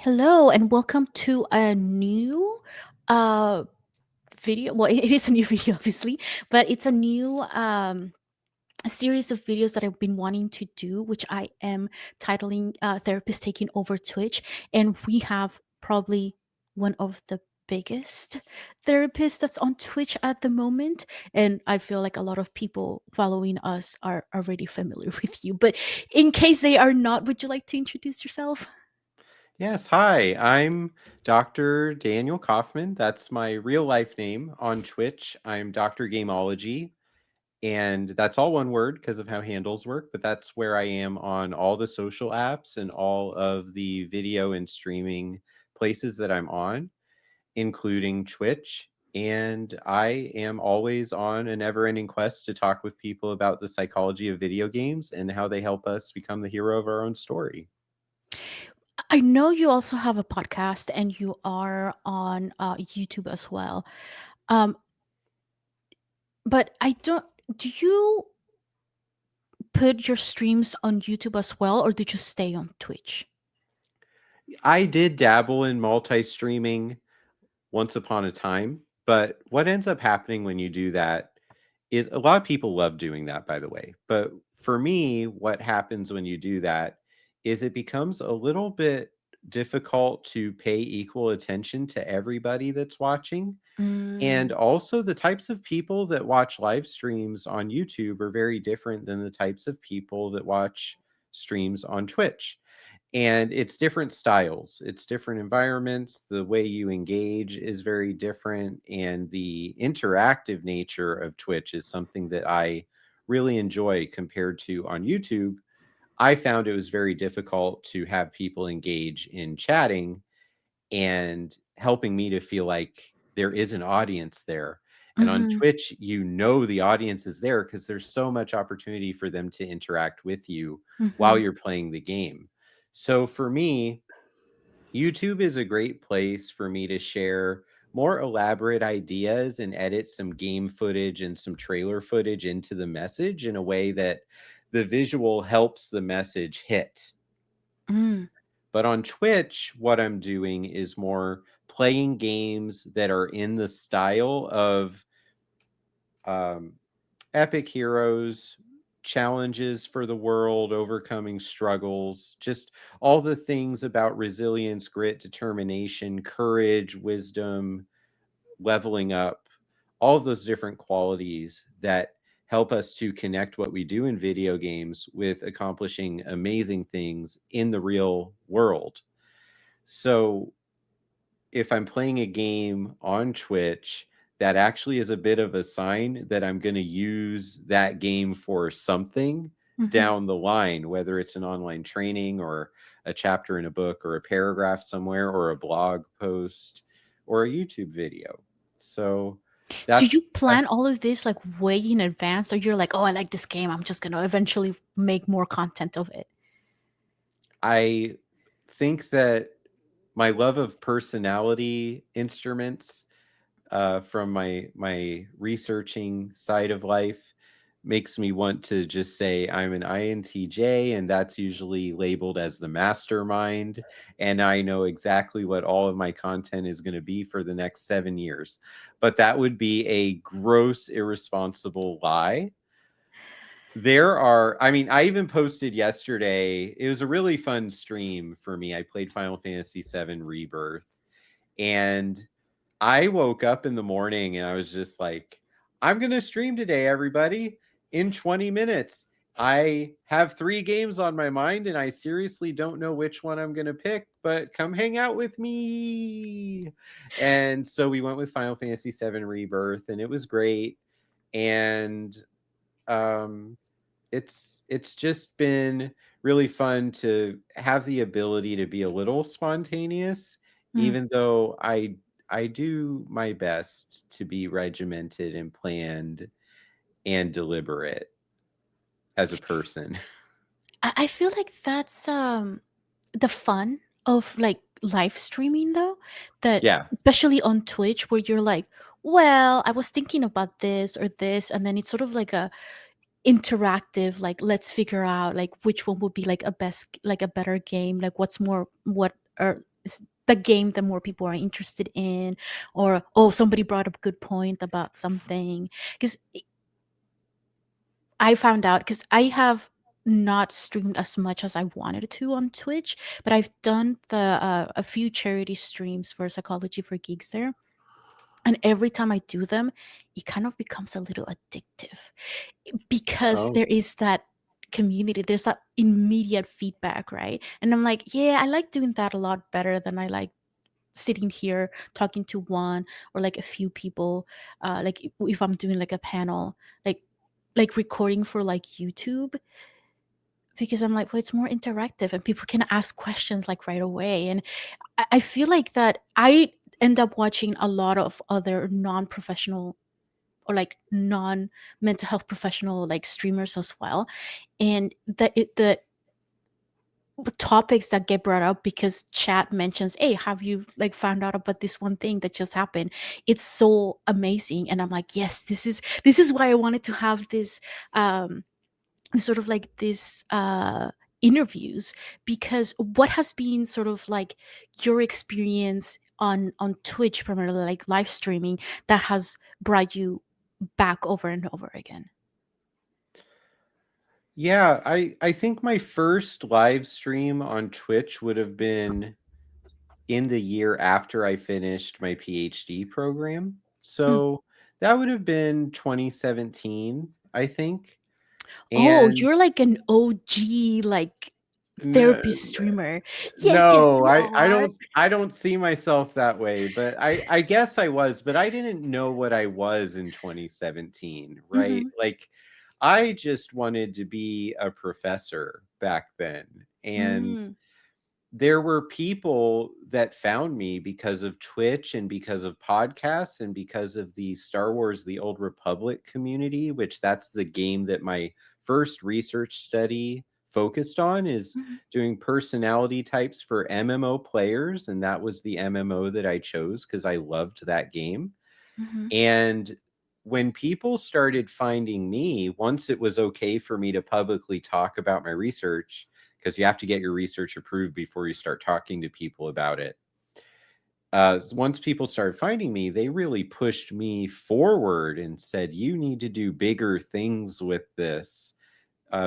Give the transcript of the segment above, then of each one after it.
Hello and welcome to a new uh video. Well, it is a new video obviously, but it's a new a series of videos that I've been wanting to do, which I am titling Therapist Taking Over Twitch. And we have probably one of the biggest therapists that's on Twitch at the moment. And I feel like a lot of people following us are already familiar with you. But in case they are not, would you like to introduce yourself? Yes, hi. I'm Dr. Daniel Kaufman. That's my real life name on Twitch. I'm Dr. Gameology, and that's all one word because of how handles work, but that's where I am on all the social apps and all of the video and streaming places that I'm on, including Twitch. And I am always on a never-ending quest to talk with people about the psychology of video games and how they help us become the hero of our own story. I know you also have a podcast and you are on YouTube as well. Um, but I don't. Do you put your streams on YouTube as well, or did you stay on Twitch? I did dabble in multi-streaming once upon a time. But what ends up happening when you do that is a lot of people love doing that, by the way. But for me, what happens when you do that is it becomes a little bit difficult to pay equal attention to everybody that's watching. And Mm, also, the types of people that watch live streams on YouTube are very different than the types of people that watch streams on Twitch. And it's different styles, it's different environments. The way you engage is very different. And the interactive nature of Twitch is something that I really enjoy compared to on YouTube. I found it was very difficult to have people engage in chatting and helping me to feel like there is an audience there. And on mm-hmm, Twitch, the audience is there because there's so much opportunity for them to interact with you while mm-hmm, you're playing the game. So for me, YouTube is a great place for me to share more elaborate ideas and edit some game footage and some trailer footage into the message in a way that the visual helps the message hit. mm, But on Twitch, what I'm doing is more playing games that are in the style of um, epic heroes, challenges for the world, overcoming struggles, just all the things about resilience, grit, determination, courage, wisdom, leveling up, all of those different qualities that help us to connect what we do in video games with accomplishing amazing things in the real world. So if I'm playing a game on Twitch, that actually is a bit of a sign that I'm going to use that game for something mm-hmm. down the line, whether it's an online training or a chapter in a book or a paragraph somewhere or a blog post or a YouTube video. So Do you plan that's all of this like way in advance, or you're like, oh, I like this game, I'm just gonna eventually make more content of it? I think that my love of personality instruments from my researching side of life makes me want to just say I'm an INTJ, and that's usually labeled as the mastermind. And I know exactly what all of my content is going to be for the next 7 years. But that would be a gross, irresponsible lie. I mean, I even posted yesterday. It was a really fun stream for me. I played Final Fantasy VII Rebirth, and I woke up in the morning and I was just like, I'm going to stream today, everybody, in 20 minutes. I have 3 games on my mind and I seriously don't know which one I'm going to pick, but come hang out with me. And so we went with Final Fantasy VII Rebirth, and it was great. And um it's just been really fun to have the ability to be a little spontaneous, Mm. even though I do my best to be regimented and planned and deliberate as a person. I feel like that's the fun of like live streaming though, that Yeah. especially on Twitch where you're like, well, I was thinking about this or this, and then it's sort of like a interactive, like let's figure out like which one would be like a better game, like what are the game the more people are interested in, or oh, somebody brought up a good point about something. Because I found out, because I have not streamed as much as I wanted to on Twitch, but I've done the a few charity streams for Psychology for Geeks there, and every time I do them, it kind of becomes a little addictive because Oh, there is that community, there's that immediate feedback, right? And I'm like, yeah, I like doing that a lot better than I like sitting here talking to one or like a few people, like if I'm doing like a panel, like recording for like YouTube, because I'm like, well, it's more interactive and people can ask questions like right away. And I feel like that I end up watching a lot of other non-professional or like non mental health professional like streamers as well, and the topics that get brought up because chat mentions, hey, have you like found out about this one thing that just happened, it's so amazing. And I'm like, yes, this is why I wanted to have this um sort of like this interviews, because what has been sort of like your experience on Twitch, primarily like live streaming, that has brought you back over and over again? yeah. I think my first live stream on Twitch would have been in the year after I finished my PhD program. Hmm. So that would have been 2017, I think. Oh, And you're like an OG like no, therapy streamer. Yes, yes, no, you are. I don't see myself that way, but I guess I was, but I didn't know what I was in 2017, right? Mm-hmm. Like I just wanted to be a professor back then. And Mm-hmm. there were people that found me because of Twitch and because of podcasts and because of the Star Wars The Old Republic community, which that's the game that my first research study focused on, is doing personality types for MMO players, and that was the MMO that I chose because I loved that game. Mm-hmm. And when people started finding me, once it was okay for me to publicly talk about my research, because you have to get your research approved before you start talking to people about it. Once people started finding me, they really pushed me forward and said, you need to do bigger things with this.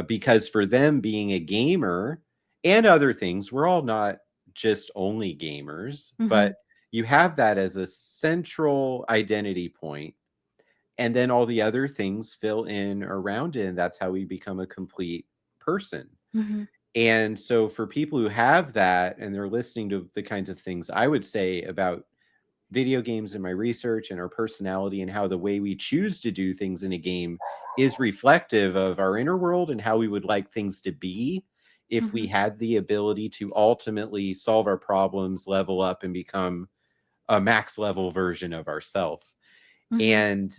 Because for them, being a gamer and other things, we're all not just only gamers, Mm-hmm. but you have that as a central identity point, and then all the other things fill in around it, and that's how we become a complete person. Mm-hmm. And so for people who have that and they're listening to the kinds of things I would say about video games and my research and our personality and how the way we choose to do things in a game is reflective of our inner world and how we would like things to be if we Mm-hmm. had the ability to ultimately solve our problems, level up, and become a max level version of ourselves. Mm-hmm. And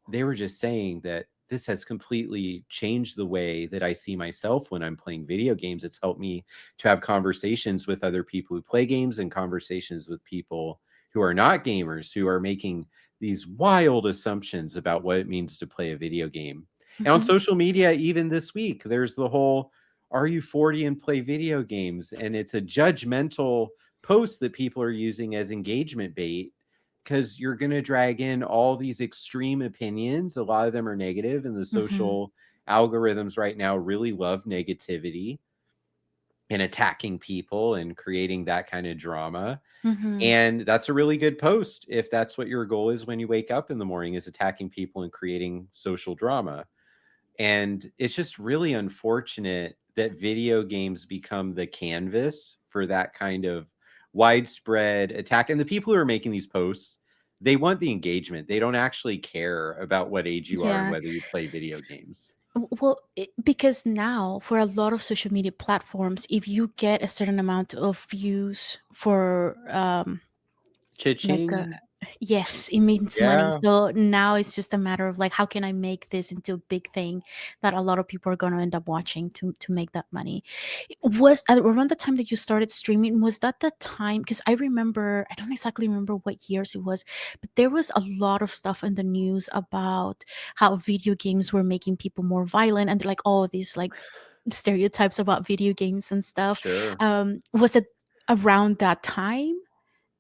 they were just saying that this has completely changed the way that I see myself when I'm playing video games. It's helped me to have conversations with other people who play games and conversations with people who are not gamers, who are making these wild assumptions about what it means to play a video game. And on Mm-hmm. social media, even this week, there's the whole "Are you 40 and play video games?" And it's a judgmental post that people are using as engagement bait, because you're going to drag in all these extreme opinions. A lot of them are negative, and the Mm-hmm. social algorithms right now really love negativity and attacking people and creating that kind of drama. Mm-hmm. And that's a really good post if that's what your goal is when you wake up in the morning, is attacking people and creating social drama. And it's just really unfortunate that video games become the canvas for that kind of widespread attack. And the people who are making these posts, they want the engagement. They don't actually care about what age you are and Yeah. whether you play video games. Well, because now for a lot of social media platforms, if you get a certain amount of views for like Cha-ching. yes, it means money. Yeah. So now it's just a matter of like, how can I make this into a big thing that a lot of people are going to end up watching to make that money? Was around the time that you started streaming, was that the time? Because I remember, I don't exactly remember what years it was, but there was a lot of stuff in the news about how video games were making people more violent, and they're like, oh, these like stereotypes about video games and stuff. Sure. Was it around that time?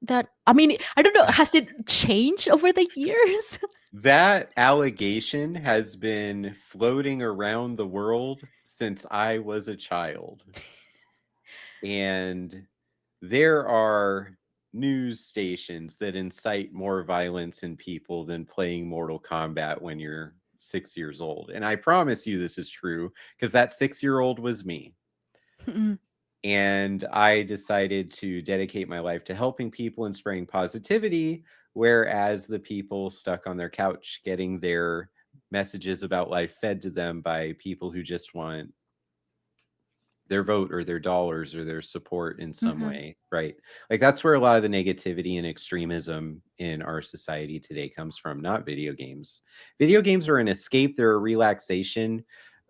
That, I mean, I don't know, has it changed over the years? That allegation has been floating around the world since I was a child. And there are news stations that incite more violence in people than playing Mortal Kombat when you're 6 years old. And I promise you this is true because that 6 year old was me. Mm, And I decided to dedicate my life to helping people and spreading positivity, whereas the people stuck on their couch getting their messages about life fed to them by people who just want their vote or their dollars or their support in some mhm, way, right? Like that's where a lot of the negativity and extremism in our society today comes from, not video games. Video games are an escape, they're a relaxation.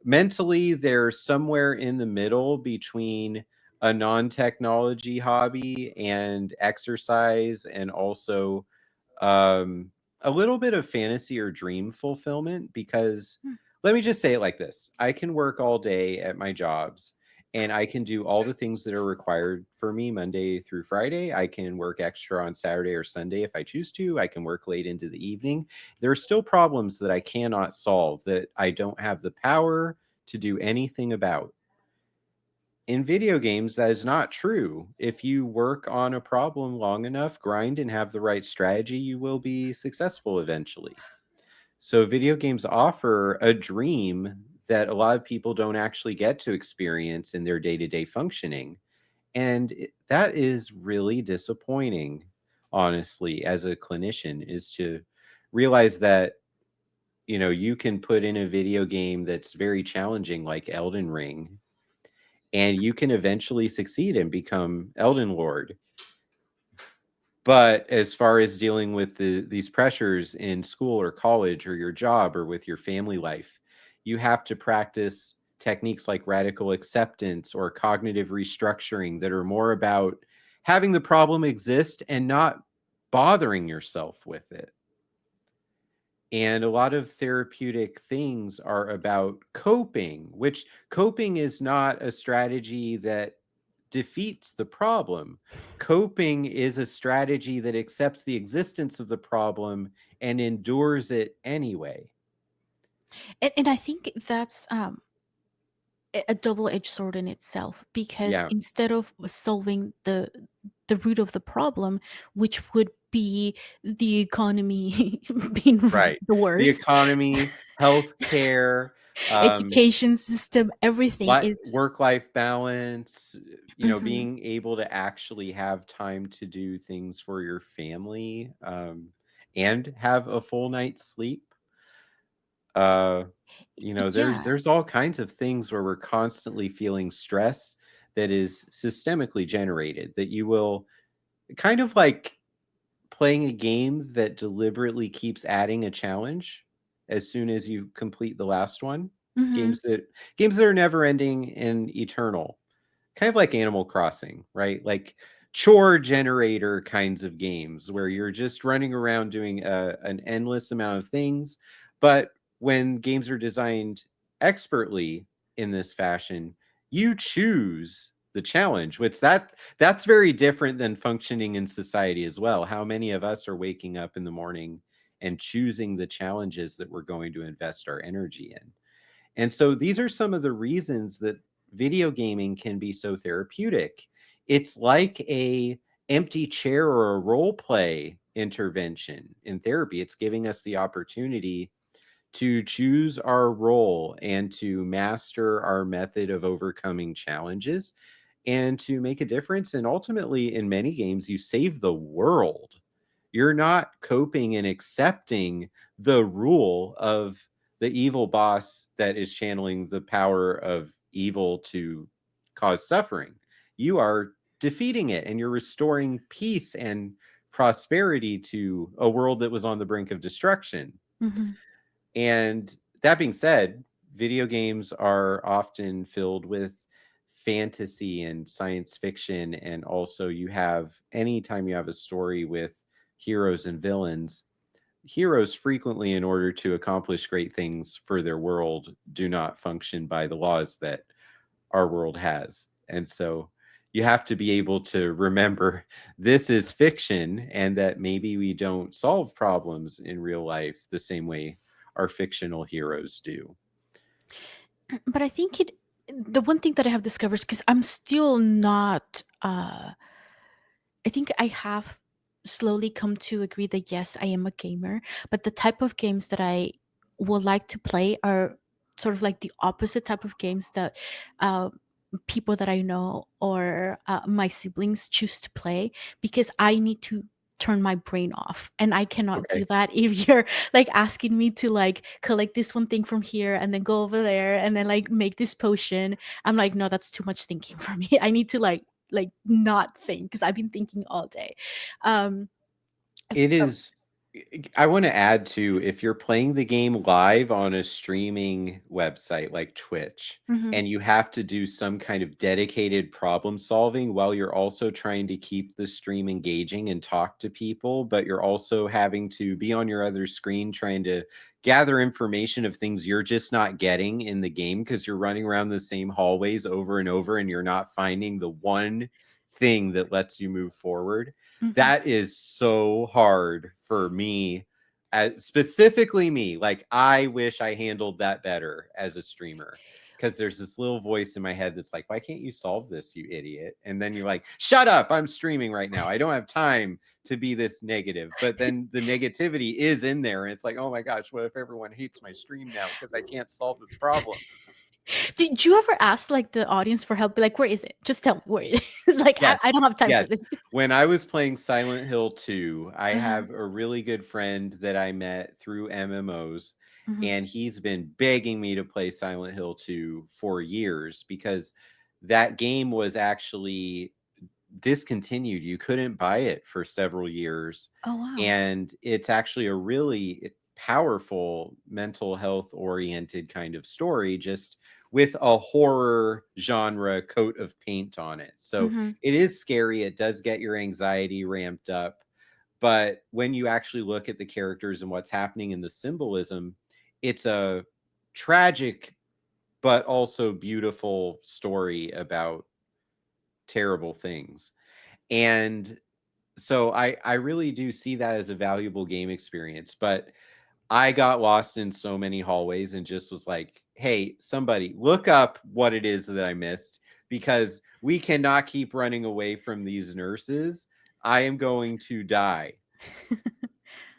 Mentally, they're somewhere in the middle between a non-technology hobby and exercise, and also um, a little bit of fantasy or dream fulfillment. Because mm. let me just say it like this: I can work all day at my jobs and I can do all the things that are required for me Monday through Friday. I can work extra on Saturday or Sunday if I choose to. I can work late into the evening. There are still problems that I cannot solve, that I don't have the power to do anything about. In video games, that is not true. If you work on a problem long enough, grind, and have the right strategy, you will be successful eventually. So, video games offer a dream that a lot of people don't actually get to experience in their day to day functioning. And that is really disappointing, honestly, as a clinician, is to realize that, you can put in a video game that's very challenging, like Elden Ring, and you can eventually succeed and become Elden Lord. But as far as dealing with these pressures in school or college or your job or with your family life, you have to practice techniques like radical acceptance or cognitive restructuring that are more about having the problem exist and not bothering yourself with it. And a lot of therapeutic things are about coping, which coping is not a strategy that defeats the problem. Coping is a strategy that accepts the existence of the problem and endures it anyway. And I think that's a double-edged sword in itself, because Yeah, instead of solving the root of the problem, which would be the economy being right. the The worst, economy, healthcare, um, education system, everything is. work-life balance, Mhm. being able to actually have time to do things for your family, and have a full night's sleep. Uh, there's Yeah. there's all kinds of things where we're constantly feeling stress that is systemically generated, that you will kind of like playing a game that deliberately keeps adding a challenge as soon as you complete the last one. Mhm. Games that are never ending and eternal, kind of like Animal Crossing, right? Like chore generator kinds of games where you're just running around doing an endless amount of things. But when games are designed expertly in this fashion, you choose the challenge, which that's very different than functioning in society as well. How many of us are waking up in the morning and choosing the challenges that we're going to invest our energy in? And so these are some of the reasons that video gaming can be so therapeutic. It's like a empty chair or a role play intervention in therapy. It's giving us the opportunity to choose our role and to master our method of overcoming challenges and to make a difference. And ultimately, in many games, you save the world. You're not coping and accepting the rule of the evil boss that is channeling the power of evil to cause suffering. You are defeating it and you're restoring peace and prosperity to a world that was on the brink of destruction. Mhm. And that being said, video games are often filled with fantasy and science fiction. And also, you have anytime you have a story with heroes and villains, heroes frequently, in order to accomplish great things for their world, do not function by the laws that our world has. And so you have to be able to remember this is fiction and that maybe we don't solve problems in real life the same way our fictional heroes do. But I think the one thing that I have discovered, because I'm still not I think I have slowly come to agree that yes, I am a gamer, but the type of games that I would like to play are sort of like the opposite type of games that uh, people that I know or my siblings choose to play, because I need to turn my brain off, and I cannot do Okay. that if you're like asking me to like collect this one thing from here and then go over there and then like make this potion. I'm like, no, that's too much thinking for me. I need to like not think, because I've been thinking all day. Um, It oh, is. I want to add to, if you're playing the game live on a streaming website like Twitch, mhm, and you have to do some kind of dedicated problem solving while you're also trying to keep the stream engaging and talk to people, but you're also having to be on your other screen trying to gather information of things you're just not getting in the game because you're running around the same hallways over and over and you're not finding the one thing that lets you move forward. mhm. That is so hard for me, as specifically me. Like, I wish I handled that better as a streamer, because there's this little voice in my head that's like, why can't you solve this, you idiot? And then you're like, shut up, I'm streaming right now, I don't have time to be this negative. But then the negativity is in there and it's like, oh my gosh, what if everyone hates my stream now because I can't solve this problem? Did you ever ask like the audience for help? Be like, where is it? Just tell me where it is. Like, I Yes. don't have time for Yes. this. When I was playing Silent Hill 2, I Uh-huh. have a really good friend that I met through MMOs, Mhm. and he's been begging me to play Silent Hill 2 for years because that game was actually discontinued. You couldn't buy it for several years. Oh wow. And it's actually a really powerful mental health oriented kind of story, just with a horror genre coat of paint on it. So Mhm. it is scary. It does get your anxiety ramped up. But when you actually look at the characters and what's happening in the symbolism, it's a tragic but also beautiful story about terrible things. And so I really do see that as a valuable game experience, but I got lost in so many hallways and just was like, "Hey, somebody look up what it is that I missed because we cannot keep running away from these nurses. I am going to die."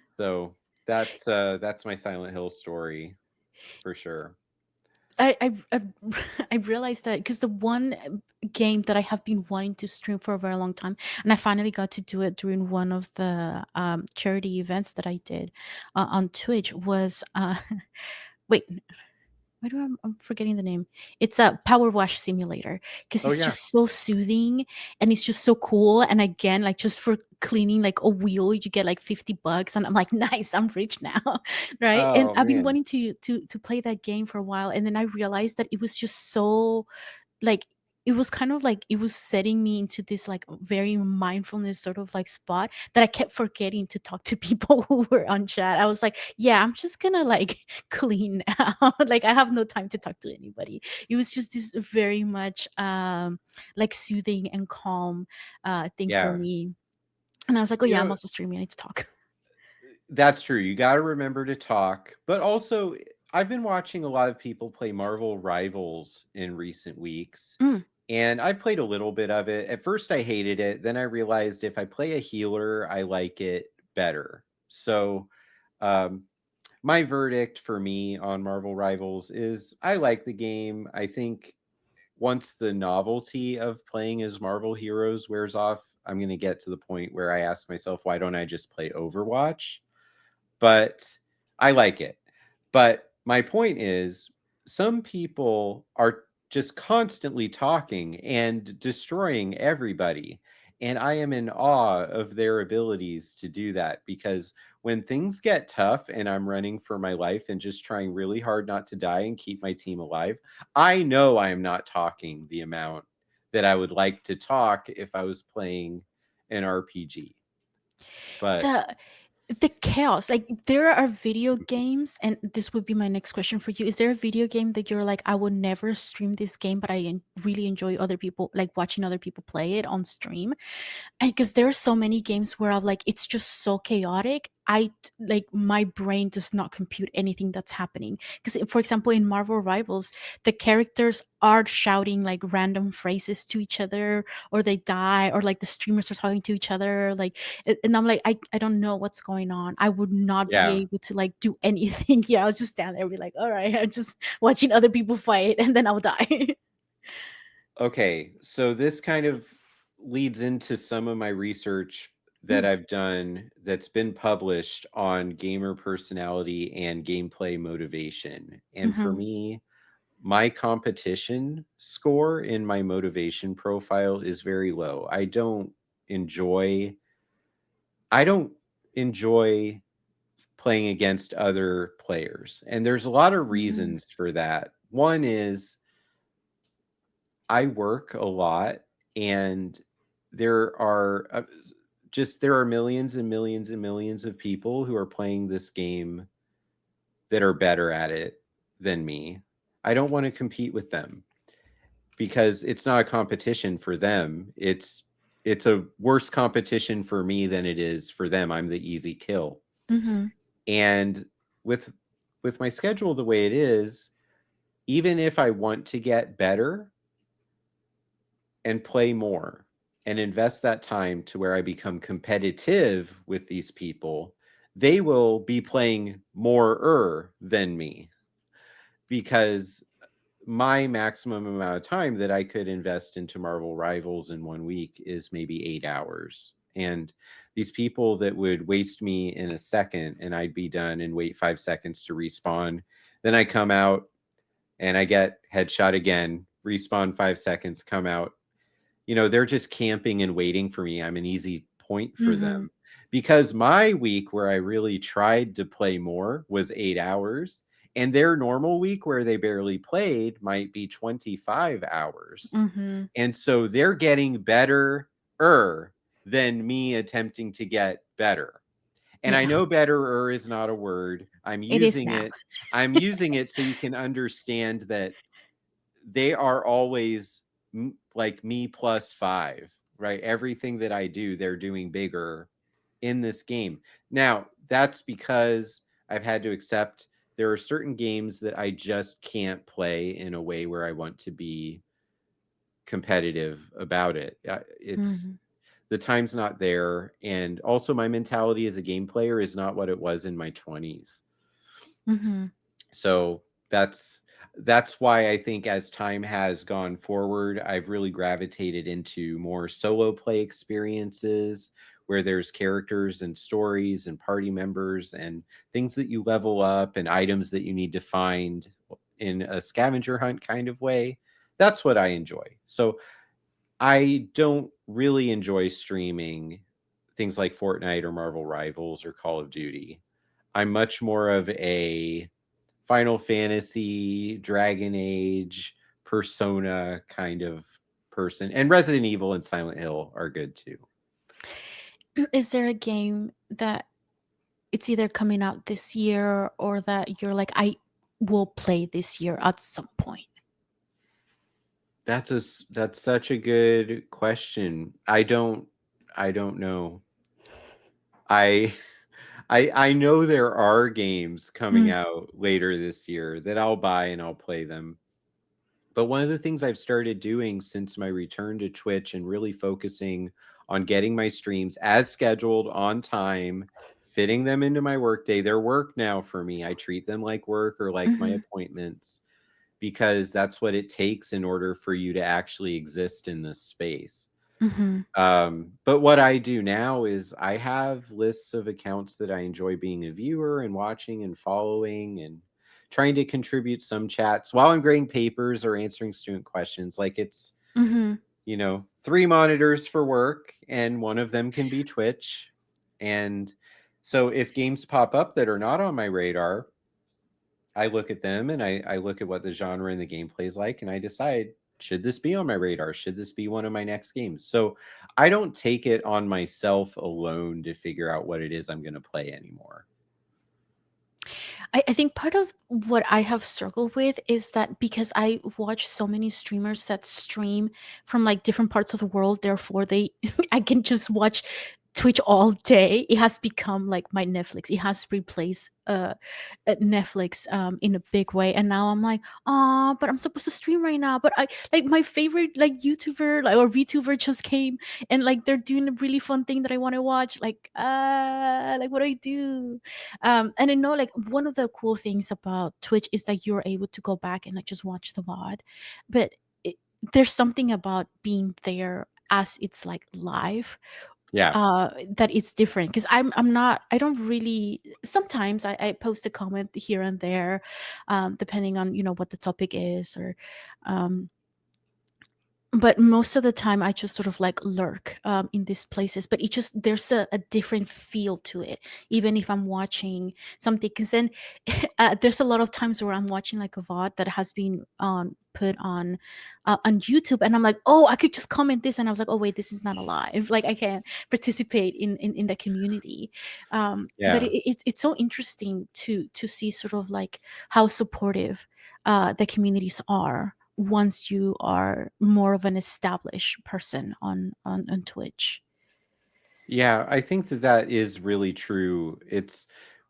So that's my Silent Hill story for sure. I I realized that because the one game that I have been wanting to stream for a very long time, and I finally got to do it during one of the charity events that I did on Twitch was wait, why do I'm forgetting the name? It's a power wash simulator, because Oh it's yeah. just so soothing and it's just so cool. And again, like just for cleaning like a wheel, you get like $50, and I'm like, nice, I'm rich now, right? And Oh I've been man. wanting to play that game for a while, and then I realized that it was just so like it was kind of like it was setting me into this like very mindfulness sort of like spot that I kept forgetting to talk to people who were on chat. I was like, yeah, I'm just gonna like clean now. Like I have no time to talk to anybody. It was just this very much like soothing and calm thing for Yeah. me. And I was like, oh You yeah, I'm know, also streaming. I need to talk. that's true. You got to remember to talk, but also I've been watching a lot of people play Marvel Rivals in recent weeks, Mm. and I played a little bit of it. At first, I hated it. Then I realized if I play a healer, I like it better. So, um, my verdict for me on Marvel Rivals is I like the game. I think once the novelty of playing as Marvel heroes wears off, I'm going to get to the point where I ask myself, why don't I just play Overwatch? But I like it. But my point is, some people are just constantly talking and destroying everybody. And I am in awe of their abilities to do that because when things get tough and I'm running for my life and just trying really hard not to die and keep my team alive, I know I am not talking the amount that I would like to talk if I was playing an RPG. But The the chaos, like there are video games, and this would be my next question for you. Is there a video game that you're like, I would never stream this game, but really enjoy other people, like watching other people play it on stream? Because there are so many games where I'm like, it's just so chaotic. Like my brain does not compute anything that's happening. Because, for example, in Marvel Rivals, the characters are shouting like random phrases to each other, or they die, or like the streamers are talking to each other. Like, and I'm like, I don't know what's going on. I would not be Yeah. able to like do anything. Yeah, I'll just stand there and be like, all right, I'm just watching other people fight, and then I'll die. Okay, so this kind of leads into some of my research that Mm, I've done that's been published on gamer personality and gameplay motivation. And for mm-hmm, me, my competition score in my motivation profile is very low. Enjoy I don't enjoy playing against other players. And there's a lot of mm-hmm, reasons for that. One is I work a lot, and there are there are millions and millions and millions of people who are playing this game that are better at it than me. I don't want to compete with them because it's not a competition for them. It's a worse competition for me than it is for them. I'm the easy kill. mm-hmm, And with my schedule the way it is, even if I want to get better and play more and invest that time to where I become competitive with these people, they will be playing more than me, because my maximum amount of time that I could invest into Marvel Rivals in 1 week is maybe 8 hours. And these people that would waste me in a second and I'd be done and wait 5 seconds to respawn, then I come out and I get headshot again, respawn 5 seconds, come out. They're just camping and waiting for me. I'm an easy point for mm-hmm, them. Because my week where I really tried to play more was 8 hours, and their normal week where they barely played might be 25 hours. mm-hmm. And so they're getting better than me attempting to get better. And I Yeah, know better is not a word. I'm it is using now. it. I'm using it so you can understand that they are always like me plus 5, right? Everything that I do, they're doing bigger in this game. Now, that's because I've had to accept there are certain games that I just can't play in a way where I want to be competitive about it. It's Mhm, the time's not there, and also my mentality as a game player is not what it was in my 20s. mhm, So that's why I think as time has gone forward, I've really gravitated into more solo play experiences where there's characters and stories and party members and things that you level up and items that you need to find in a scavenger hunt kind of way. That's what I enjoy. So I don't really enjoy streaming things like Fortnite or Marvel Rivals or Call of Duty. I'm much more of a Final Fantasy, Dragon Age, Persona kind of person. And Resident Evil and Silent Hill are good too. is there a game that it's either coming out this year or that you're like, I will play this year at some point? That's such a good question. I don't know. I I know there are games coming Mm, out later this year that I'll buy and I'll play them. But one of the things I've started doing since my return to Twitch and really focusing on getting my streams as scheduled on time, fitting them into my workday. They're work now for me. I treat them like work or like my mhm, appointments, because that's what it takes in order for you to actually exist in this space. mhm, But what I do now is I have lists of accounts that I enjoy being a viewer and watching and following and trying to contribute some chats while I'm grading papers or answering student questions. Like it's, mhm, 3 monitors for work, and one of them can be Twitch. And so if games pop up that are not on my radar, I look at them and I look at what the genre and the gameplay is like, and I decide should this be on my radar? Should this be one of my next games? So I don't take it on myself alone to figure out what it is I'm going to play anymore. I think part of what I have struggled with is that because I watch so many streamers that stream from like different parts of the world, therefore they I can just watch Twitch all day. It has become like my Netflix. It has replaced at Netflix in a big way. And now I'm like, oh, but I'm supposed to stream right now. But I like my favorite like YouTuber like or VTuber just came and like they're doing a really fun thing that I want to watch. Like what do I do? And I know like one of the cool things about Twitch is that you're able to go back and like just watch the VOD. But it, there's something about being there as it's like live Yeah. that it's different because I'm not I don't really sometimes I post a comment here and there depending on what the topic is or um but most of the time I just sort of like lurk in these places, but it just there's a different feel to it even if I'm watching something because then there's a lot of times where I'm watching like a VOD that has been put on YouTube and I'm like, oh, I could just comment this and I was like, oh wait, this is not alive, like I can't participate in the community. But Yeah. it's so interesting to see sort of like how supportive the communities are once you are more of an established person on Twitch. Yeah, I think that that is really true. It's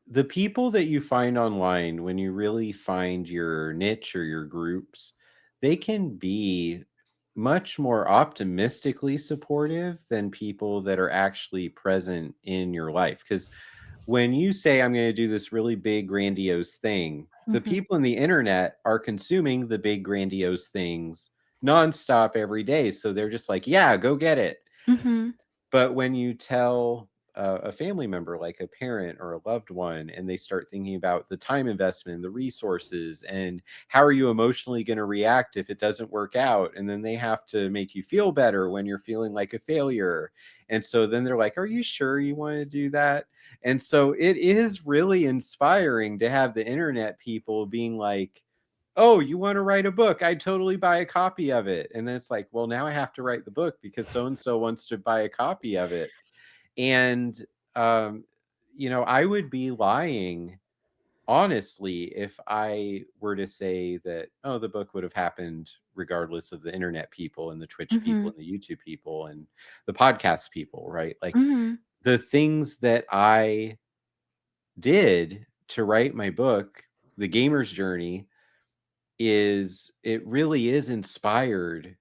the people that you find online when you really find your niche or your groups, they can be much more optimistically supportive than people that are actually present in your life. Because when you say, I'm going to do this really big, grandiose thing, the Hmm. people in the internet are consuming the big, grandiose things nonstop every day. So they're just like, yeah, go get it. Hmm. But when you tell a family member, like a parent or a loved one, and they start thinking about the time investment, the resources, and how are you emotionally going to react if it doesn't work out? And then they have to make you feel better when you're feeling like a failure. And so then they're like, are you sure you want to do that? And so it is really inspiring to have the internet people being like, oh, you want to write a book? I'd totally buy a copy of it. And then it's like, well, now I have to write the book because so and so wants to buy a copy of it. And, um, I would be lying, honestly, if I were to say that, oh, the book would have happened regardless of the internet people and the Twitch people Hmm. and the YouTube people and the podcast people, right? Like Hmm. the things that I did to write my book, The Gamer's Journey, it really is inspired.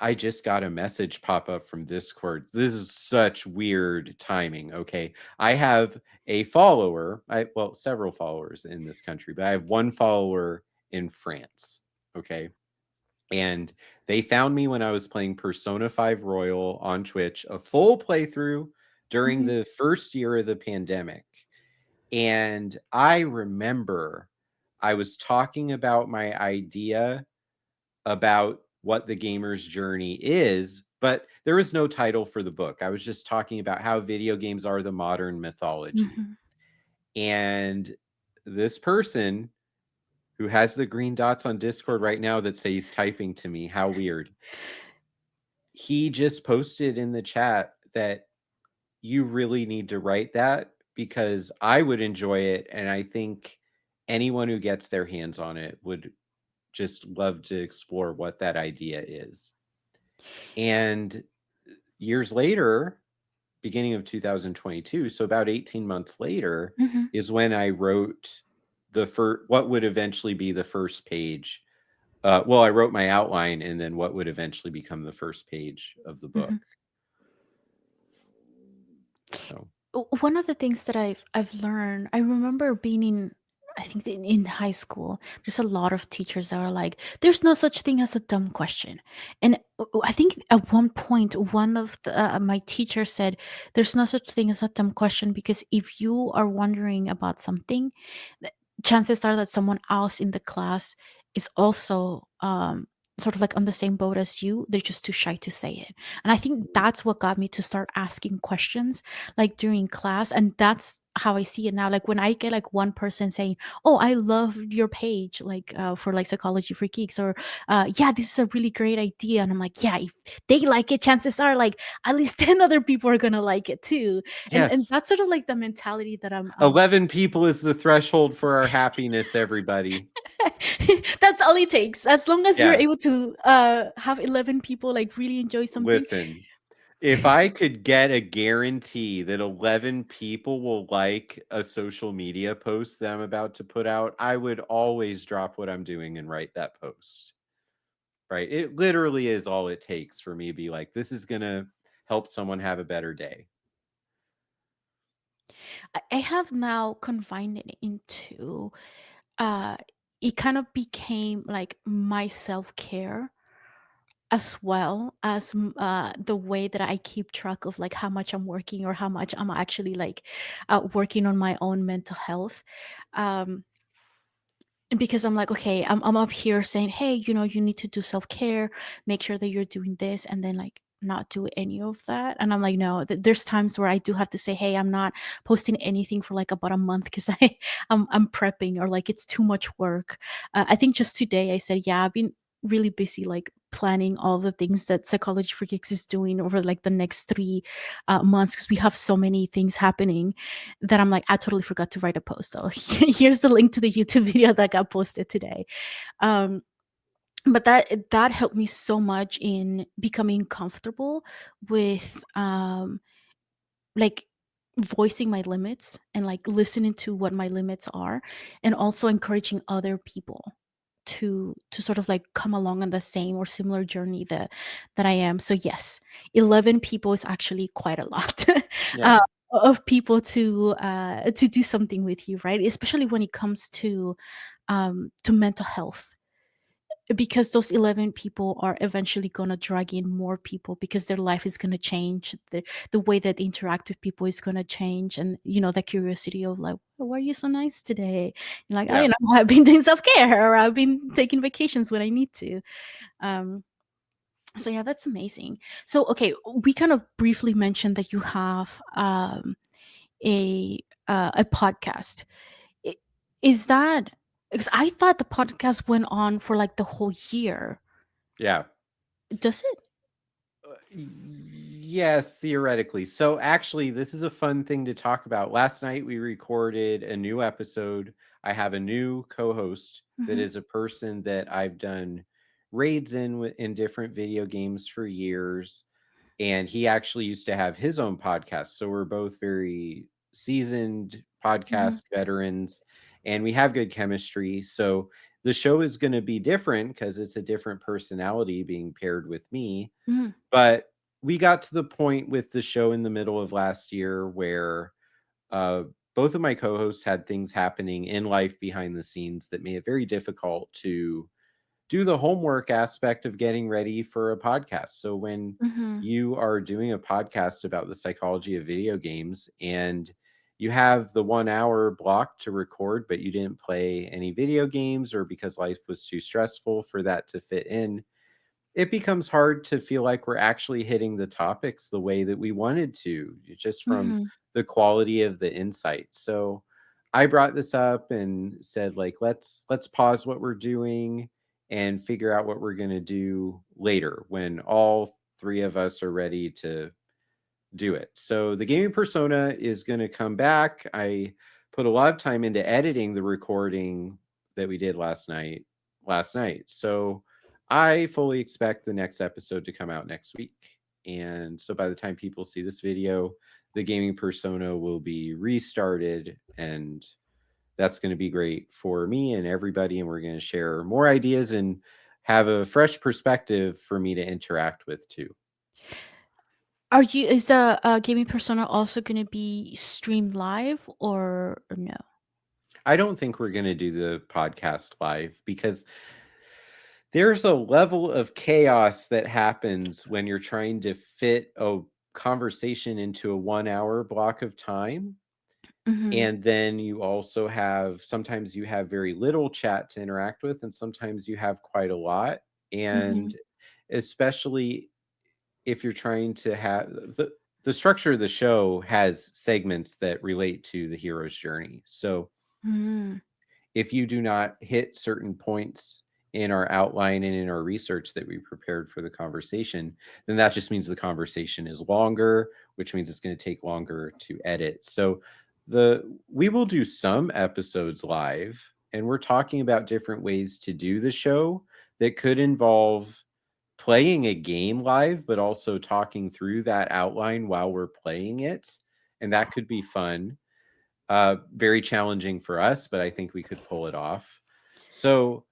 I just got a message pop up from Discord. This is such weird timing. Okay. I have a follower, well, several followers in this country, but I have one follower in France. Okay. And they found me when I was playing Persona 5 Royal on Twitch, a full playthrough during Hmm. the first year of the pandemic. And I remember I was talking about my idea about what the gamer's journey is, but there was no title for the book. I was just talking about how video games are the modern mythology. Hmm. And this person who has the green dots on Discord right now that say he's typing to me, how weird. He just posted in the chat that you really need to write that because I would enjoy it. And I think anyone who gets their hands on it would just love to explore what that idea is. And years later, beginning of 2022, so about 18 months later, Hmm. is when I wrote the first, what would eventually be the first page. Well, I wrote my outline and then what would eventually become the first page of the book. Hmm. So, One of the things that I've learned, I remember being in I think in high school, there's a lot of teachers that are like, "There's no such thing as a dumb question," and I think at one point, one of my teachers said, "There's no such thing as a dumb question because if you are wondering about something, th- chances are that someone else in the class is also." sort of like on the same boat as you. They're just too shy to say it. And I think Mhm. that's what got me to start asking questions like during class. And that's how I see it now. Like when I get like one person saying, "Oh, I love your page," like for like Psychology for Geeks, or "Yeah, this is a really great idea." And I'm like, "Yeah, if they like it, chances are like at least 10 other people are gonna like it too." And Yes. that's sort of like the mentality that I'm 11 people is the threshold for our happiness, everybody. that's all it takes. As long as you're Yeah. able to have 11 people like really enjoy something. Listen, if I could get a guarantee that 11 people will like a social media post that I'm about to put out, I would always drop what I'm doing and write that post. Right? It literally is all it takes for me to be like, this is going to help someone have a better day. I have now confined it into uh it kind of became like my self-care, as well as the way that I keep track of like how much I'm working, or how much I'm actually like working on my own mental health. um because I'm like, okay, I'm up here saying, hey, you need to do self-care, make sure that you're doing this, and then like not do any of that. And I'm like, no, there's times where I do have to say, hey, I'm not posting anything for like about a month because I'm prepping, or like it's too much work. I think just today I said, yeah, I've been really busy like planning all the things that Psychology for Geeks is doing over like the next 3 months, because we have so many things happening that I'm like, I totally forgot to write a post. So here's the link to the YouTube video that got posted today. Um, but that helped me so much in becoming comfortable with like voicing my limits, and like listening to what my limits are, and also encouraging other people to sort of like come along on the same or similar journey that I am. So yes, 11 people is actually quite a lot. uh, Yeah. of people to do something with you, right? Especially when it comes to mental health, because those 11 people are eventually going to drag in more people, because their life is going to change, the way that they interact with people is going to change, and the curiosity of like, why are you so nice today? You're like, oh, Yeah. I've been doing self-care, or I've been taking vacations when I need to. um so yeah, that's amazing. So okay, we kind of briefly mentioned that you have a podcast. I- is that, because I thought the podcast went on for like the whole year. Yeah. Does it? Yes, theoretically. So actually, this is a fun thing to talk about. Last night we recorded a new episode. I have a new co-host that Mhm. is a person that I've done raids in different video games for years, and he actually used to have his own podcast. So we're both very seasoned Mhm. podcast veterans, and we have good chemistry. So the show is going to be different because it's a different personality being paired with me, Mhm. but we got to the point with the show in the middle of last year where uh, both of my co-hosts had things happening in life behind the scenes that made it very difficult to do the homework aspect of getting ready for a podcast. So when Mhm. you are doing a podcast about the psychology of video games and you have the 1 hour block to record, but you didn't play any video games, or because life was too stressful for that to fit in, it becomes hard to feel like we're actually hitting the topics the way that we wanted to, just from Mhm. the quality of the insight. So I brought this up and said, like, let's pause what we're doing and figure out what we're going to do later when all three of us are ready to do it. So the gaming persona is going to come back. I put a lot of time into editing the recording that we did last night. So I fully expect the next episode to come out next week. And so by the time people see this video, the gaming persona will be restarted, and that's going to be great for me and everybody, and we're going to share more ideas and have a fresh perspective for me to interact with too. Is the gaming persona also going to be streamed live, or no? I don't think we're going to do the podcast live because there's a level of chaos that happens when you're trying to fit a conversation into a 1 hour block of time. Mhm. And then you also have, sometimes you have very little chat to interact with, and sometimes you have quite a lot. and Mhm. especially if you're trying to have the structure of the show has segments that relate to the hero's journey. So Mm. if you do not hit certain points in our outline and in our research that we prepared for the conversation, then that just means the conversation is longer, which means it's going to take longer to edit. So we will do some episodes live, and we're talking about different ways to do the show that could involve playing a game live, but also talking through that outline while we're playing it. And that could be fun. Very challenging for us, but I think we could pull it off. So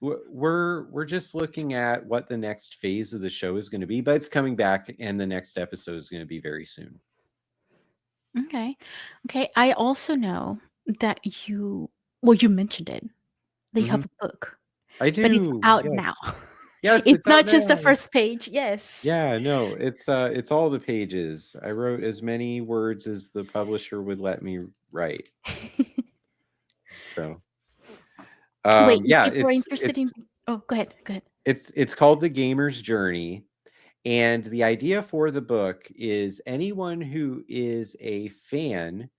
we're just looking at what the next phase of the show is going to be, but it's coming back, and the next episode is going to be very soon. Okay. Okay. I also know that you mentioned it, that you Hmm. have a book, I but it's do. out now. Yes. Yes, It's it's out not just the now. first page. Yes. Yeah, no, it's all the pages. I wrote as many words as the publisher would let me write. So, Wait, if yeah, people are interested in. Oh, go ahead. Go ahead. it's called The Gamer's Journey. And the idea for the book is anyone who is a fan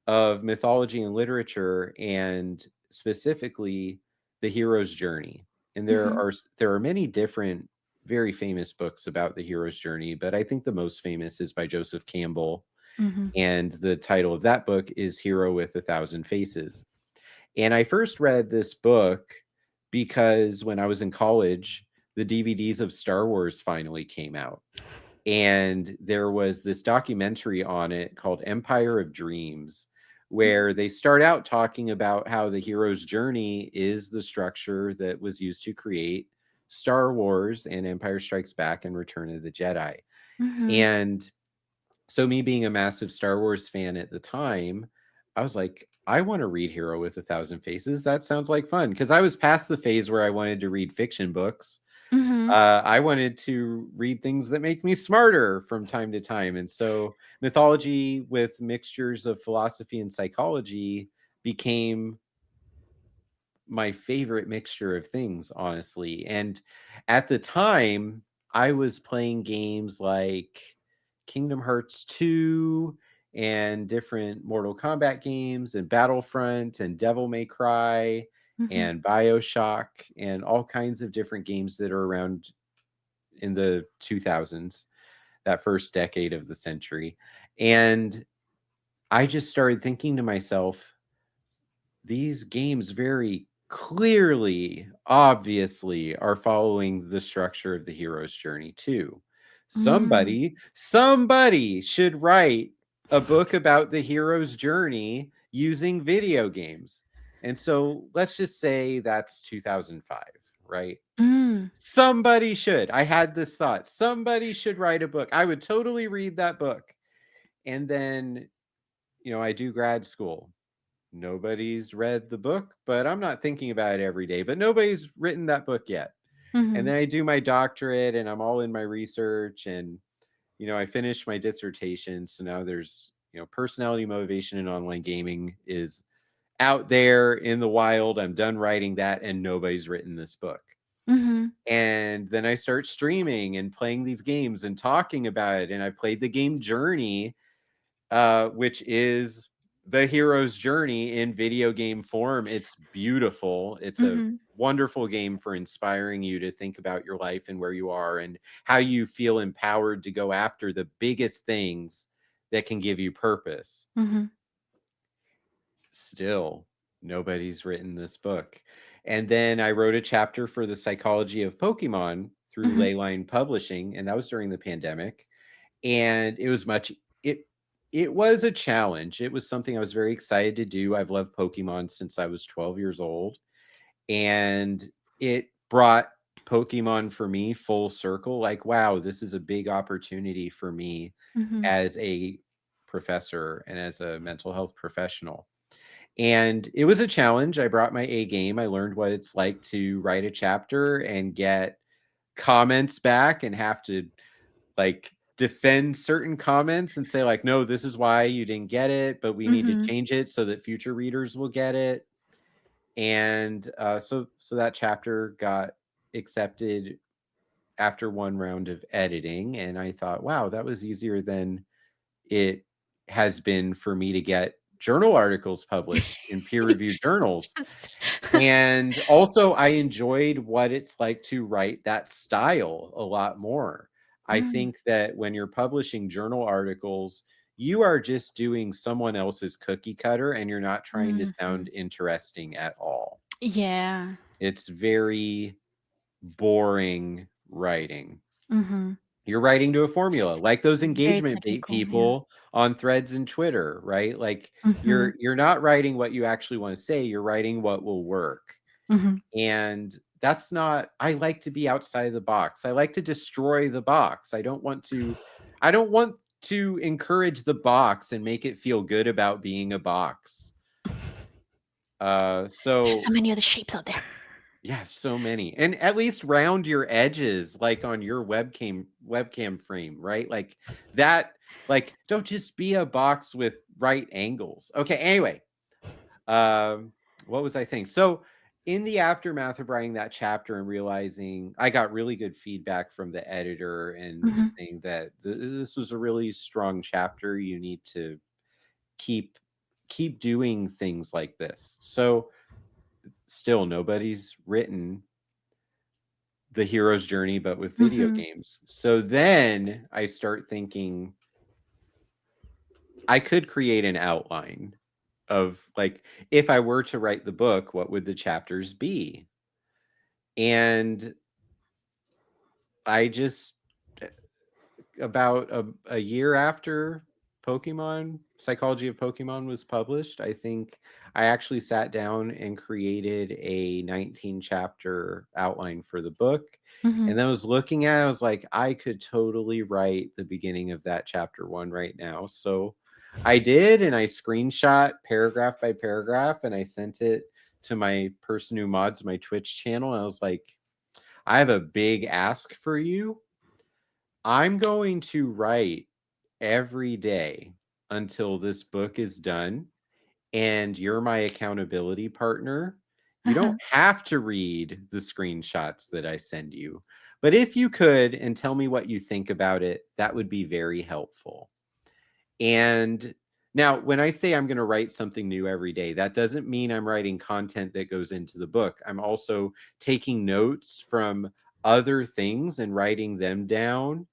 of mythology and literature, and specifically the hero's journey. And Mhm. there are many different very famous books about the hero's journey, but I think the most famous is by Joseph Campbell, Mhm. and the title of that book is Hero with a Thousand Faces. And I first read this book because when I was in college, the DVDs of Star Wars finally came out. And there was this documentary on it called Empire of Dreams, where they start out talking about how the hero's journey is the structure that was used to create Star Wars and Empire Strikes Back and Return of the Jedi. Mhm. And so, me being a massive Star Wars fan at the time, I was like, I want to read Hero with a Thousand Faces. That sounds like fun. Because I was past the phase where I wanted to read fiction books. Mhm. I wanted to read things that make me smarter from time to time. And so, mythology with mixtures of philosophy and psychology became my favorite mixture of things, honestly. And at the time, I was playing games like Kingdom Hearts 2 and different Mortal Kombat games and Battlefront and Devil May Cry Mhm. and BioShock and all kinds of different games that are around in the 2000s, that first decade of the century. And I just started thinking to myself, these games very clearly, obviously, are following the structure of the hero's journey too. Mm. Somebody should write a book about the hero's journey using video games. And so let's just say that's 2005, right? Mm. Somebody should. I had this thought. Somebody should write a book. I would totally read that book. And then, I do grad school. Nobody's read the book, but I'm not thinking about it every day. But nobody's written that book yet. And Mhm. then I do my doctorate and I'm all in my research, and I finished my dissertation. So now there's, personality motivation in online gaming is out there in the wild. I'm done writing that and nobody's written this book. Mhm. And then I start streaming and playing these games and talking about it. And I played the game Journey, which is the hero's journey in video game form. It's beautiful. It's a Mhm. wonderful game for inspiring you to think about your life and where you are and how you feel empowered to go after the biggest things that can give you purpose. Mhm. Still, nobody's written this book. And then I wrote a chapter for the psychology of Pokemon through Mhm. Leyline Publishing, and that was during the pandemic. And it it was a challenge. It was something I was very excited to do. I've loved Pokemon since I was 12 years old, and it brought Pokemon for me full circle. Like, wow, this is a big opportunity for me Mhm. as a professor and as a mental health professional. And it was a challenge. I brought my A game. I learned what it's like to write a chapter and get comments back and have to like defend certain comments and say like, no, this is why you didn't get it, but we need to Mhm. change it so that future readers will get it. And so that chapter got accepted after one round of editing, and I thought, wow, that was easier than it has been for me to get journal articles published in peer reviewed journals. Yes. And also, I enjoyed what it's like to write that style a lot more. I Mm, think that when you're publishing journal articles, you are just doing someone else's cookie cutter and you're not trying to mhm. sound interesting at all. Yeah. It's very boring writing. Mhm. You're writing to a formula, like those Very engagement bait technical, yeah. people on Threads and Twitter, right? Like Mhm. you're not writing what you actually want to say, you're writing what will work. Mhm. And that's not I like to be outside of the box. I like to destroy the box. I don't want to encourage the box and make it feel good about being a box. There's so So many other shapes out there. yeah, so many. And at least round your edges like on your webcam frame, right? Like that don't just be a box with right angles. Okay, anyway, um what was I saying? So in the aftermath of writing that chapter and realizing I got really good feedback from the editor and Mhm. saying that this was a really strong chapter, you need to keep doing things like this. So still nobody's written the hero's journey, but with video Mhm. games. So then I start thinking I could create an outline of like, if I were to write the book, what would the chapters be? And I just about a year after Pokemon Psychology of Pokemon was published, I think I actually sat down and created a 19 chapter outline for the book. Mhm. And then I was looking at it, I was like, I could totally write the beginning of that chapter one right now. So I did, and I screenshot paragraph by paragraph and I sent it to my person who mods my Twitch channel. And I was like, I have a big ask for you. I'm going to write every day until this book is done, and you're my accountability partner. You don't Uh-huh. have to read the screenshots that I send you, but if you could and tell me what you think about it, that would be very helpful. And now, when I say I'm going to write something new every day, that doesn't mean I'm writing content that goes into the book. I'm also taking notes from other things and writing them down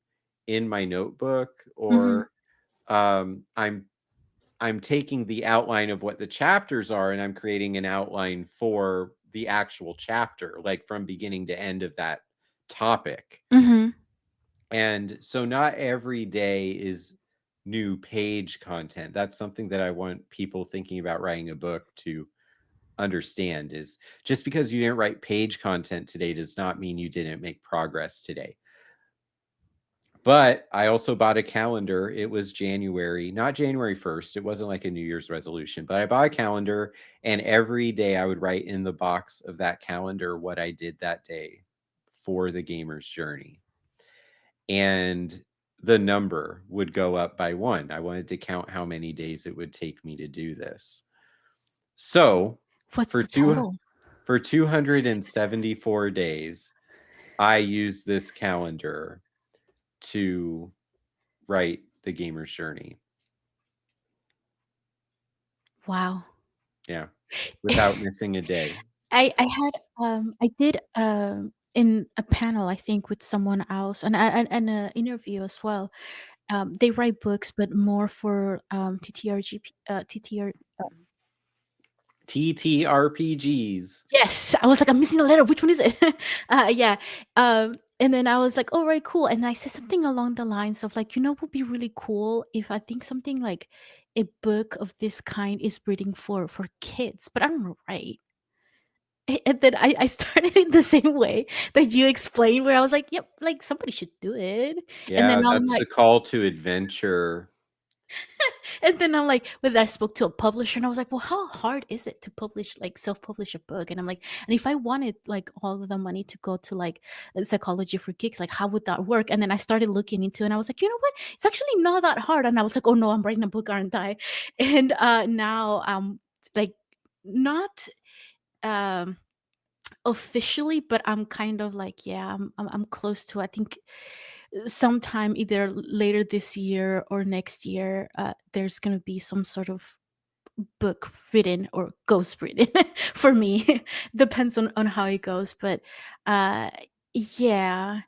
in my notebook, Mhm. or I'm taking the outline of what the chapters are and I'm creating an outline for the actual chapter, like from beginning to end of that topic. Mhm. And so not every day is new page content. That's something that I want people thinking about writing a book to understand, is just because you didn't write page content today does not mean you didn't make progress today. But I also bought a calendar. It was January, not January 1st. It wasn't like a New Year's resolution, but I bought a calendar, and every day I would write in the box of that calendar what I did that day for the gamer's journey. And the number would go up by one. I wanted to count how many days it would take me to do this. So What's for the two total? for 274 days, I used this calendar to write the gamer's journey. Wow. Yeah, without missing a day. I had, I did, in a panel, I think, with someone else, and a interview as well. They write books, but more for, TTRGP, TTR. TTRPGs. Yes, I was like, "I'm missing a letter, which one is it?" Yeah, and then I was like, "Alright, cool," and I said something along the lines of like, "You know what would be really cool if I think something like a book of this kind is reading for kids, but I don't know, right?" And then I started in the same way that you explained, where I was like, "Yep, like, somebody should do it," and then Yeah, I'm that's like the call to adventure. and then I'm like, when I spoke to a publisher, and I was like, "Well, how hard is it to publish, like, self-publish a book?" And I'm like, "And if I wanted, like, all of the money to go to, like, Psychology for Geeks, like, how would that work?" And then I started looking into it, and I was like, "You know what? It's actually not that hard." And I was like, "Oh, no, I'm writing a book, aren't I?" And, now, like, not, um officially, but I'm kind of like, yeah, I'm close to. I think sometime either later this year or next year, there's gonna be some sort of book written or ghost written for me. Depends on how it goes, but uh yeah,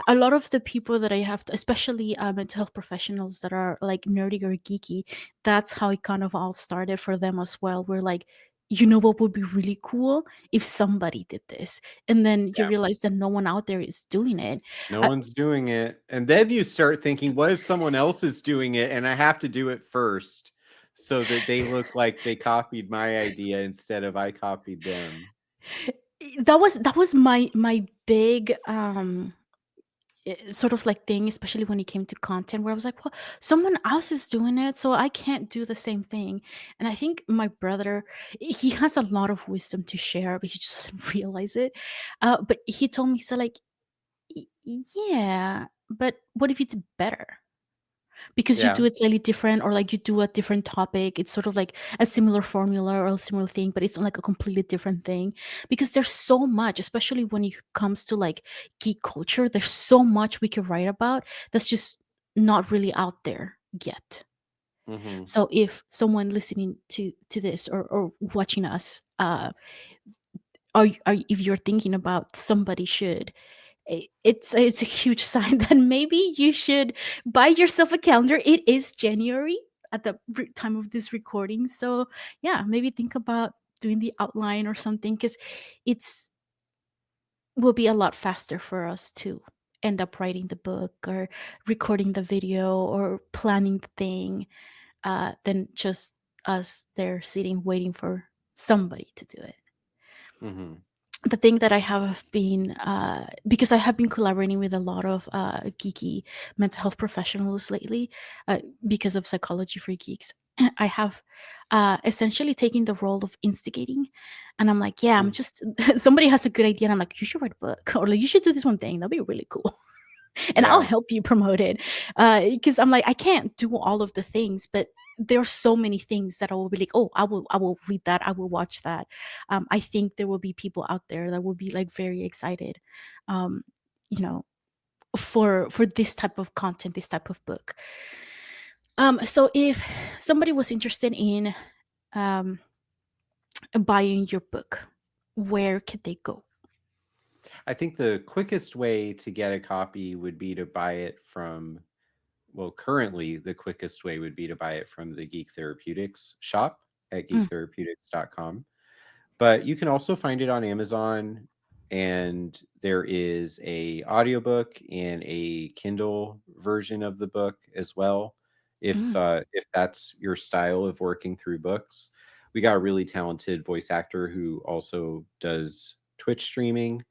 a lot of the people that I have to, especially mental health professionals that are like nerdy or geeky, that's how it kind of all started for them as well. We're like, you know what would be really cool if somebody did this, and then you Yeah. realize that no one out there is doing it. No uh, one's doing it. And then you start thinking, what if someone else is doing it and I have to do it first so that they look like they copied my idea instead of I copied them? that was my big sort of like thing, especially when it came to content, where I was like, well, someone else is doing it, so I can't do the same thing. And I think my brother, he has a lot of wisdom to share, but he just doesn't realize it. But he told me, so like, yeah, but what if you do better? Because you Yeah. do it slightly different, or like you do a different topic, it's sort of like a similar formula or a similar thing, but it's like a completely different thing. Because there's so much, especially when it comes to like geek culture, there's so much we can write about that's just not really out there yet. Hmm. So if someone listening to this, or watching us, if you're thinking about somebody should, it's a huge sign that maybe you should buy yourself a calendar. It is January at the time of this recording, so yeah, maybe think about doing the outline or something, because it's will be a lot faster for us to end up writing the book or recording the video or planning the thing, than just us there sitting waiting for somebody to do it. Hmm. The thing that I have been, because I have been collaborating with a lot of geeky mental health professionals lately, because of Psychology for Geeks. I have essentially taken the role of instigating, and I'm like, yeah, I'm just somebody has a good idea, and I'm like, you should write a book, or like you should do this one thing. That'd be really cool. And I'll Yeah. help you promote it. Because I'm like, I can't do all of the things, but there are so many things that I will be like, oh, I will read that, I will watch that. I think there will be people out there that will be like very excited, um, you know, for this type of content, this type of book. So if somebody was interested in um, buying your book, where could they go? I think the quickest way to get a copy would be to buy it from, well, currently the quickest way would be to buy it from the Geek Therapeutics shop at Mm, geektherapeutics.com. But you can also find it on Amazon, and there is a audiobook and a Kindle version of the book as well, mm, if that's your style of working through books. We got a really talented voice actor who also does Twitch streaming,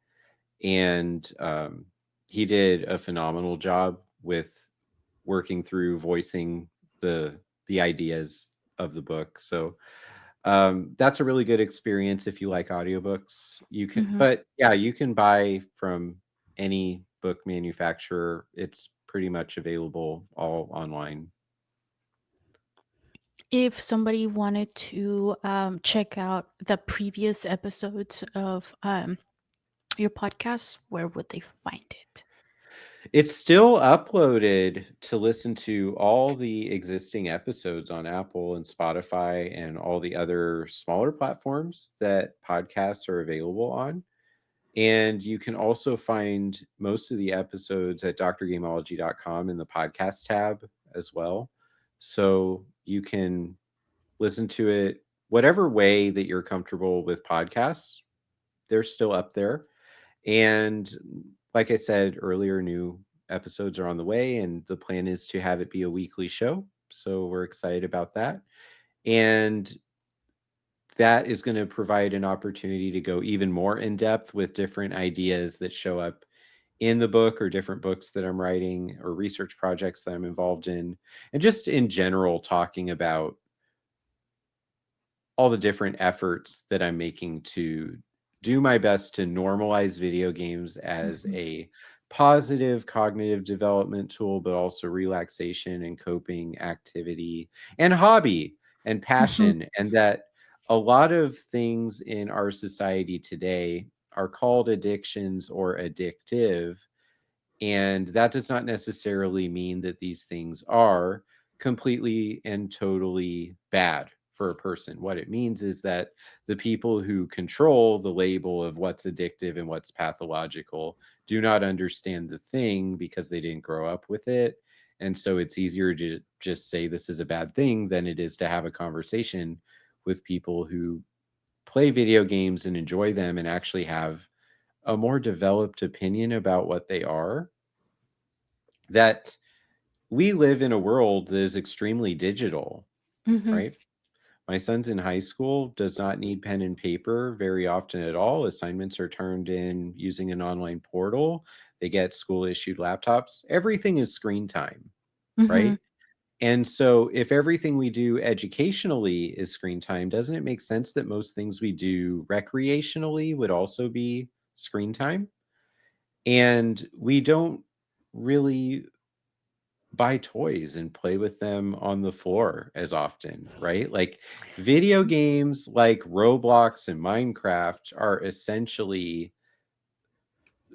and he did a phenomenal job with working through voicing the the ideas of the book. So that's a really good experience if you like audiobooks. You can, mhm. but yeah, you can buy from any book manufacturer. It's pretty much available all online. If somebody wanted to check out the previous episodes of your podcast, where would they find it? It's still uploaded to listen to all the existing episodes on Apple and Spotify and all the other smaller platforms that podcasts are available on. And you can also find most of the episodes at drgameology.com in the podcast tab as well. So you can listen to it whatever way that you're comfortable with podcasts. They're still up there. And like I said earlier, new episodes are on the way, and the plan is to have it be a weekly show. So we're excited about that. And that is going to provide an opportunity to go even more in depth with different ideas that show up in the book or different books that I'm writing or research projects that I'm involved in. And just in general, talking about all the different efforts that I'm making to do my best to normalize video games as Mhm. a positive cognitive development tool, but also relaxation and coping activity and hobby and Mhm. passion. And that a lot of things in our society today are called addictions or addictive, and that does not necessarily mean that these things are completely and totally bad for a person. What it means is that the people who control the label of what's addictive and what's pathological do not understand the thing because they didn't grow up with it. And so it's easier to just say this is a bad thing than it is to have a conversation with people who play video games and enjoy them and actually have a more developed opinion about what they are. That we live in a world that is extremely digital, Mm-hmm. right? My son's in high school, does not need pen and paper very often at all. Assignments are turned in using an online portal. They get school issued laptops. Everything is screen time, Mm-hmm. right? And so, if everything we do educationally is screen time, doesn't it make sense that most things we do recreationally would also be screen time? And we don't really buy toys and play with them on the floor as often, right? Like video games like Roblox and Minecraft are essentially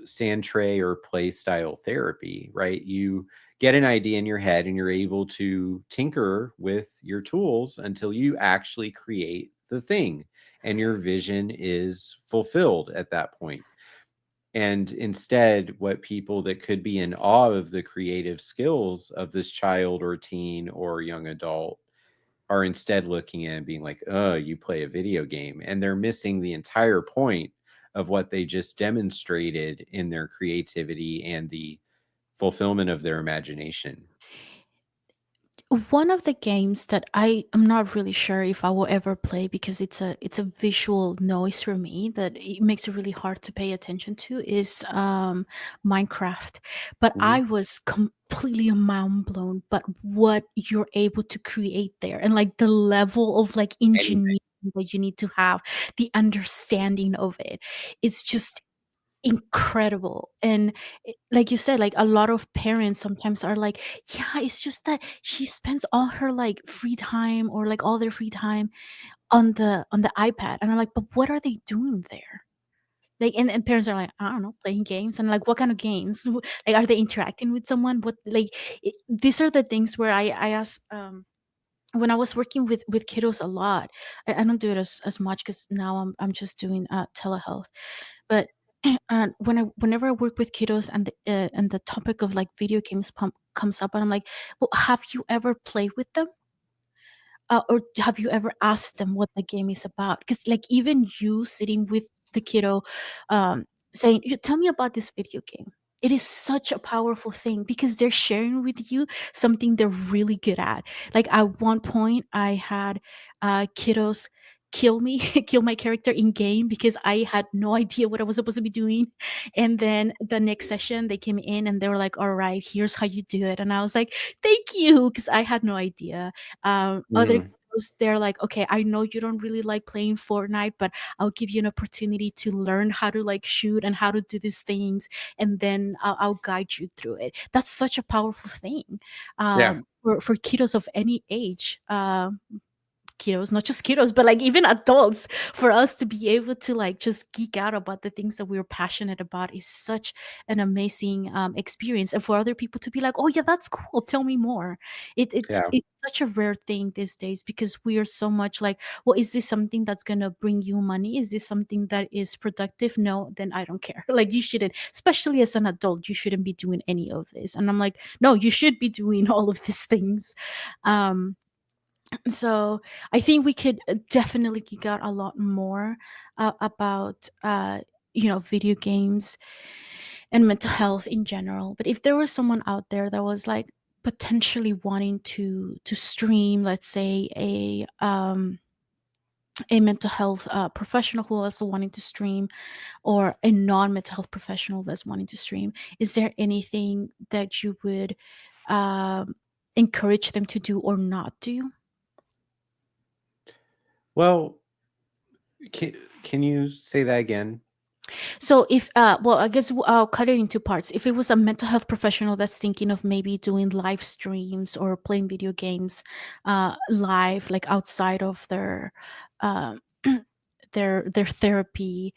sand tray or play style therapy, right? You get an idea in your head and you're able to tinker with your tools until you actually create the thing and your vision is fulfilled at that point. And instead, what people that could be in awe of the creative skills of this child or teen or young adult are instead looking at and being like, oh, you play a video game. And they're missing the entire point of what they just demonstrated in their creativity and the fulfillment of their imagination. One of the games that I am not really sure if I will ever play because it's a visual noise for me that it makes it really hard to pay attention to is Minecraft. But Mhm. I was completely mind blown but what you're able to create there and like the level of like Anything. ingenuity that you need to have, the understanding of it. It's just incredible. And like you said, like a lot of parents sometimes are like, yeah, it's just that she spends all her like free time or like all their free time on the iPad. And I'm like, but what are they doing there? Like, and parents are like, I don't know, playing games. And like, what kind of games? Like, are they interacting with someone? What like these are the things where I ask when I was working with kiddos a lot. I don't do it as much because now I'm just doing telehealth. But whenever I work with kiddos and the topic of like video games comes up, and I'm like, well, have you ever played with them? Or have you ever asked them what the game is about? Because like even you sitting with the kiddo, um, saying, "You tell me about this video game." It is such a powerful thing because they're sharing with you something they're really good at. Like at one point, I had kiddos kill me, kill my character in game because I had no idea what I was supposed to be doing. And then the next session, they came in and they were like, "All right, here's how you do it," and I was like, "Thank you," because I had no idea. Other Mhm. kiddos, they're like, okay, I know you don't really like playing Fortnite, but I'll give you an opportunity to learn how to like shoot and how to do these things, and then I'll guide you through it. That's such a powerful thing Yeah. for kiddos of any age. Kiddos, not just kiddos, but like even adults, for us to be able to like just geek out about the things that we're passionate about is such an amazing experience. And for other people to be like, oh yeah, that's cool. Tell me more. Yeah. It's such a rare thing these days because we are so much like, well, is this something that's gonna bring you money? Is this something that is productive? No, then I don't care. Like you shouldn't, especially as an adult, you shouldn't be doing any of this. And I'm like, no, you should be doing all of these things. Um, so I think we could definitely geek out a lot more about video games and mental health in general. But if there was someone out there that was like potentially wanting to stream, let's say a mental health professional who also wanting to stream, or a non-mental health professional that's wanting to stream, is there anything that you would um, encourage them to do or not do? Well, can, can you say that again? So if well, I guess I'll cut it into parts. If it was a mental health professional that's thinking of maybe doing live streams or playing video games live, like outside of their um their therapy,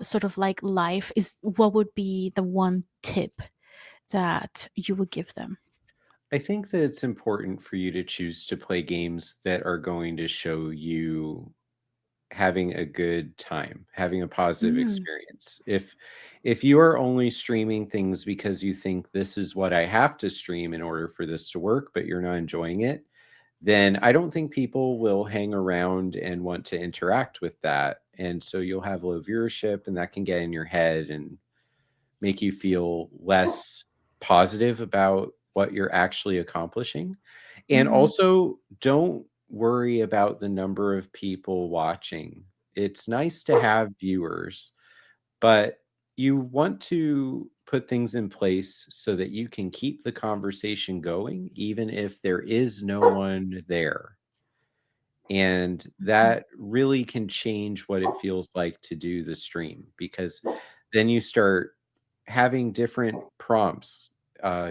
sort of like life, is what would be the one tip that you would give them? I think that it's important for you to choose to play games that are going to show you having a good time, having a positive Mm, experience. If you are only streaming things because you think this is what I have to stream in order for this to work, but you're not enjoying it, then I don't think people will hang around and want to interact with that. And so you'll have low viewership, and that can get in your head and make you feel less positive about what you're actually accomplishing. And mhm, also, don't worry about the number of people watching. It's nice to have viewers, but you want to put things in place so that you can keep the conversation going, even if there is no one there. And mhm, that really can change what it feels like to do the stream, because then you start having different prompts.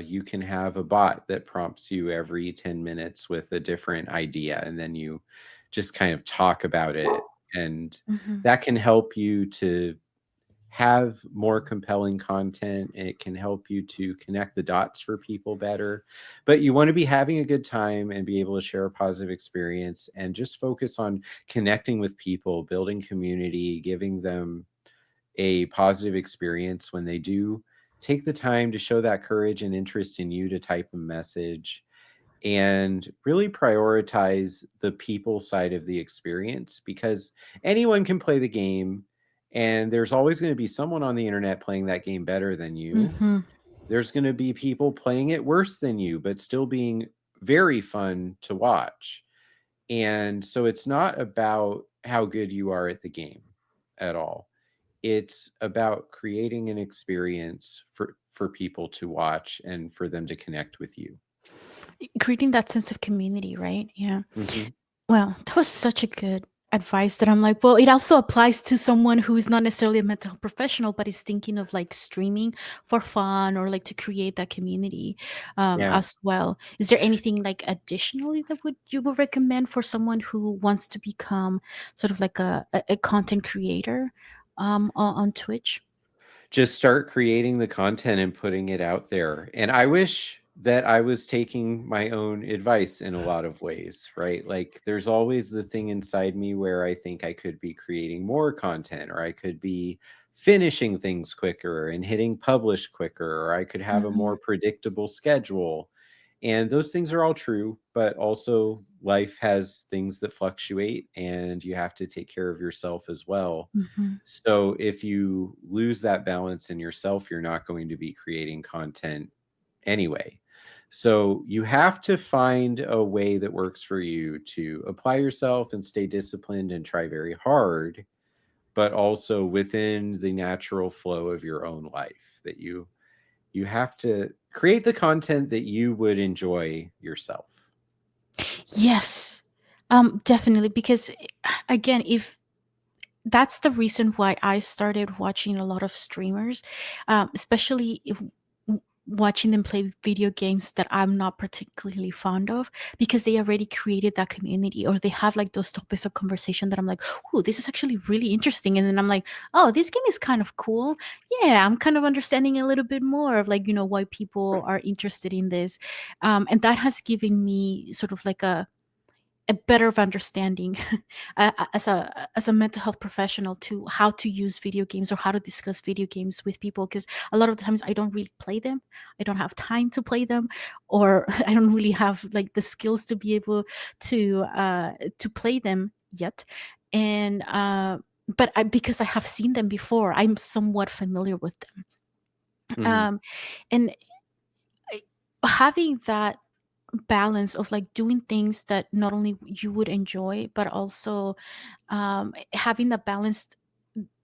You can have a bot that prompts you every 10 minutes with a different idea, and then you just kind of talk about it. And mhm. that can help you to have more compelling content. It can help you to connect the dots for people better. But you want to be having a good time and be able to share a positive experience and just focus on connecting with people, building community, giving them a positive experience when they do take the time to show that courage and interest in you to type a message, and really prioritize the people side of the experience, because anyone can play the game, and there's always going to be someone on the internet playing that game better than you. Mhm. There's going to be people playing it worse than you, but still being very fun to watch. And so it's not about how good you are at the game at all. It's about creating an experience for people to watch and for them to connect with you. Creating that sense of community, right? Yeah. Mhm. Well, that was such a good advice that I'm like, well, it also applies to someone who is not necessarily a mental health professional, but is thinking of like streaming for fun or like to create that community, Yeah. as well. Is there anything like additionally that would you would recommend for someone who wants to become sort of like a content creator, on Twitch? Just start creating the content and putting it out there. And I wish that I was taking my own advice in a lot of ways, right? Like there's always the thing inside me where I think I could be creating more content, or I could be finishing things quicker and hitting publish quicker, or I could have a Hmm. more predictable schedule. And those things are all true, but also life has things that fluctuate, and you have to take care of yourself as well. Hmm. So if you lose that balance in yourself, you're not going to be creating content anyway. So you have to find a way that works for you to apply yourself and stay disciplined and try very hard, but also within the natural flow of your own life, that you have to create the content that you would enjoy yourself. Yes, definitely. Because again, if that's the reason why I started watching a lot of streamers, especially if watching them play video games that I'm not particularly fond of, because they already created that community, or they have like those topics of conversation that I'm like, oh, this is actually really interesting. And then I'm like, oh, this game is kind of cool. Yeah, I'm kind of understanding a little bit more of like, why people are interested in this. And that has given me sort of like a better of understanding, as a mental health professional, to how to use video games or how to discuss video games with people, because a lot of the times I don't really play them. I don't have time to play them, or I don't really have like the skills to be able to play them yet. And but because I have seen them before, I'm somewhat familiar with them. Mhm. um and I- Having that balance of like doing things that not only you would enjoy, but also having the balanced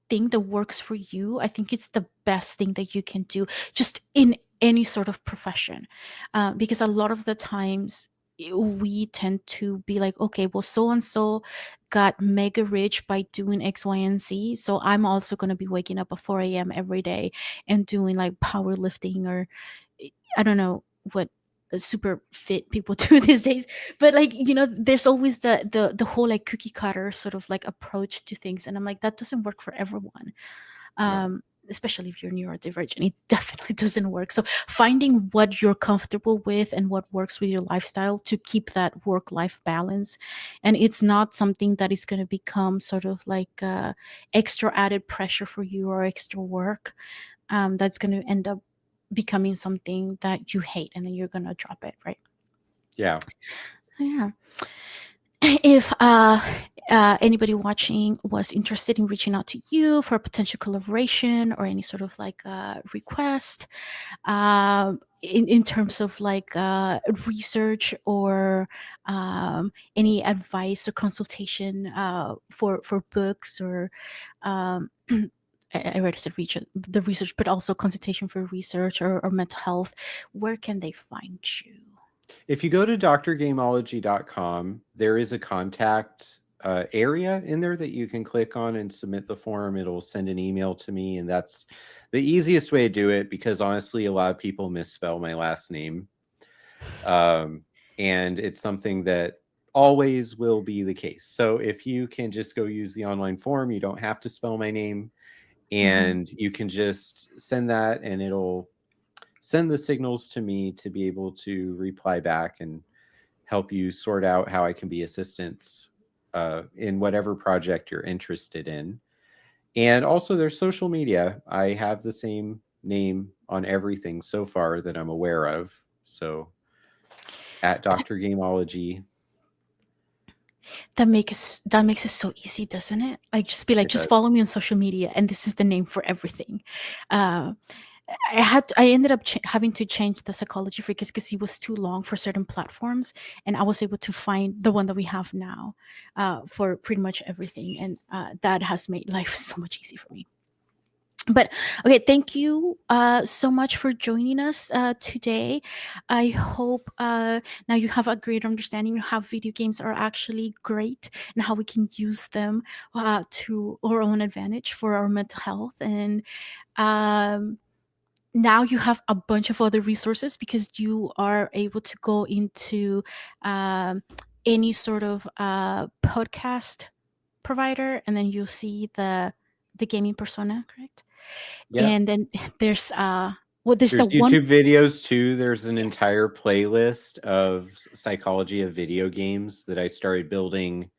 thing that works for you, I think it's the best thing that you can do, just in any sort of profession. Because a lot of the times we tend to be like, okay, well, so and so got mega rich by doing X, Y, and Z. So I'm also going to be waking up at 4 a.m. every day and doing like powerlifting, or I don't know what super fit people do these days. But like, there's always the whole like cookie cutter sort of like approach to things, and I'm like, that doesn't work for everyone. No. Especially if you're neurodivergent, it definitely doesn't work. So finding what you're comfortable with and what works with your lifestyle to keep that work life balance, and it's not something that is going to become sort of like extra added pressure for you or extra work, that's going to end up becoming something that you hate, and then you're going to drop it, right? Yeah. So yeah, if anybody watching was interested in reaching out to you for a potential collaboration or any sort of like request, in terms of like research or any advice or consultation for books or I already said the research, but also consultation for research or mental health, where can they find you? If you go to drgameology.com, there is a contact area in there that you can click on and submit the form. It'll send an email to me, and that's the easiest way to do it because honestly, a lot of people misspell my last name. Um, and it's something that always will be the case. So if you can just go use the online form, you don't have to spell my name, Hmm. and you can just send that, and it'll send the signals to me to be able to reply back and help you sort out how I can be assistance in whatever project you're interested in. And also, there's social media. I have the same name on everything so far that I'm aware of. So at That Dr. Gameology, that makes it so easy, doesn't it? Like, just be like, it just does. follow me on social media, and this is the name for everything. Uh, I ended up having to change the psychology freak because it was too long for certain platforms, and I was able to find the one that we have now for pretty much everything, and that has made life so much easier for me. But okay, thank you so much for joining us today. I hope now you have a great understanding of how video games are actually great and how we can use them to our own advantage for our mental health. And um, now you have a bunch of other resources because you are able to go into um, any sort of podcast provider, and then you'll see the gaming persona, correct? Yep. And then there's there's the There's one. YouTube videos too. There's an Yes. entire playlist of psychology of video games that I started building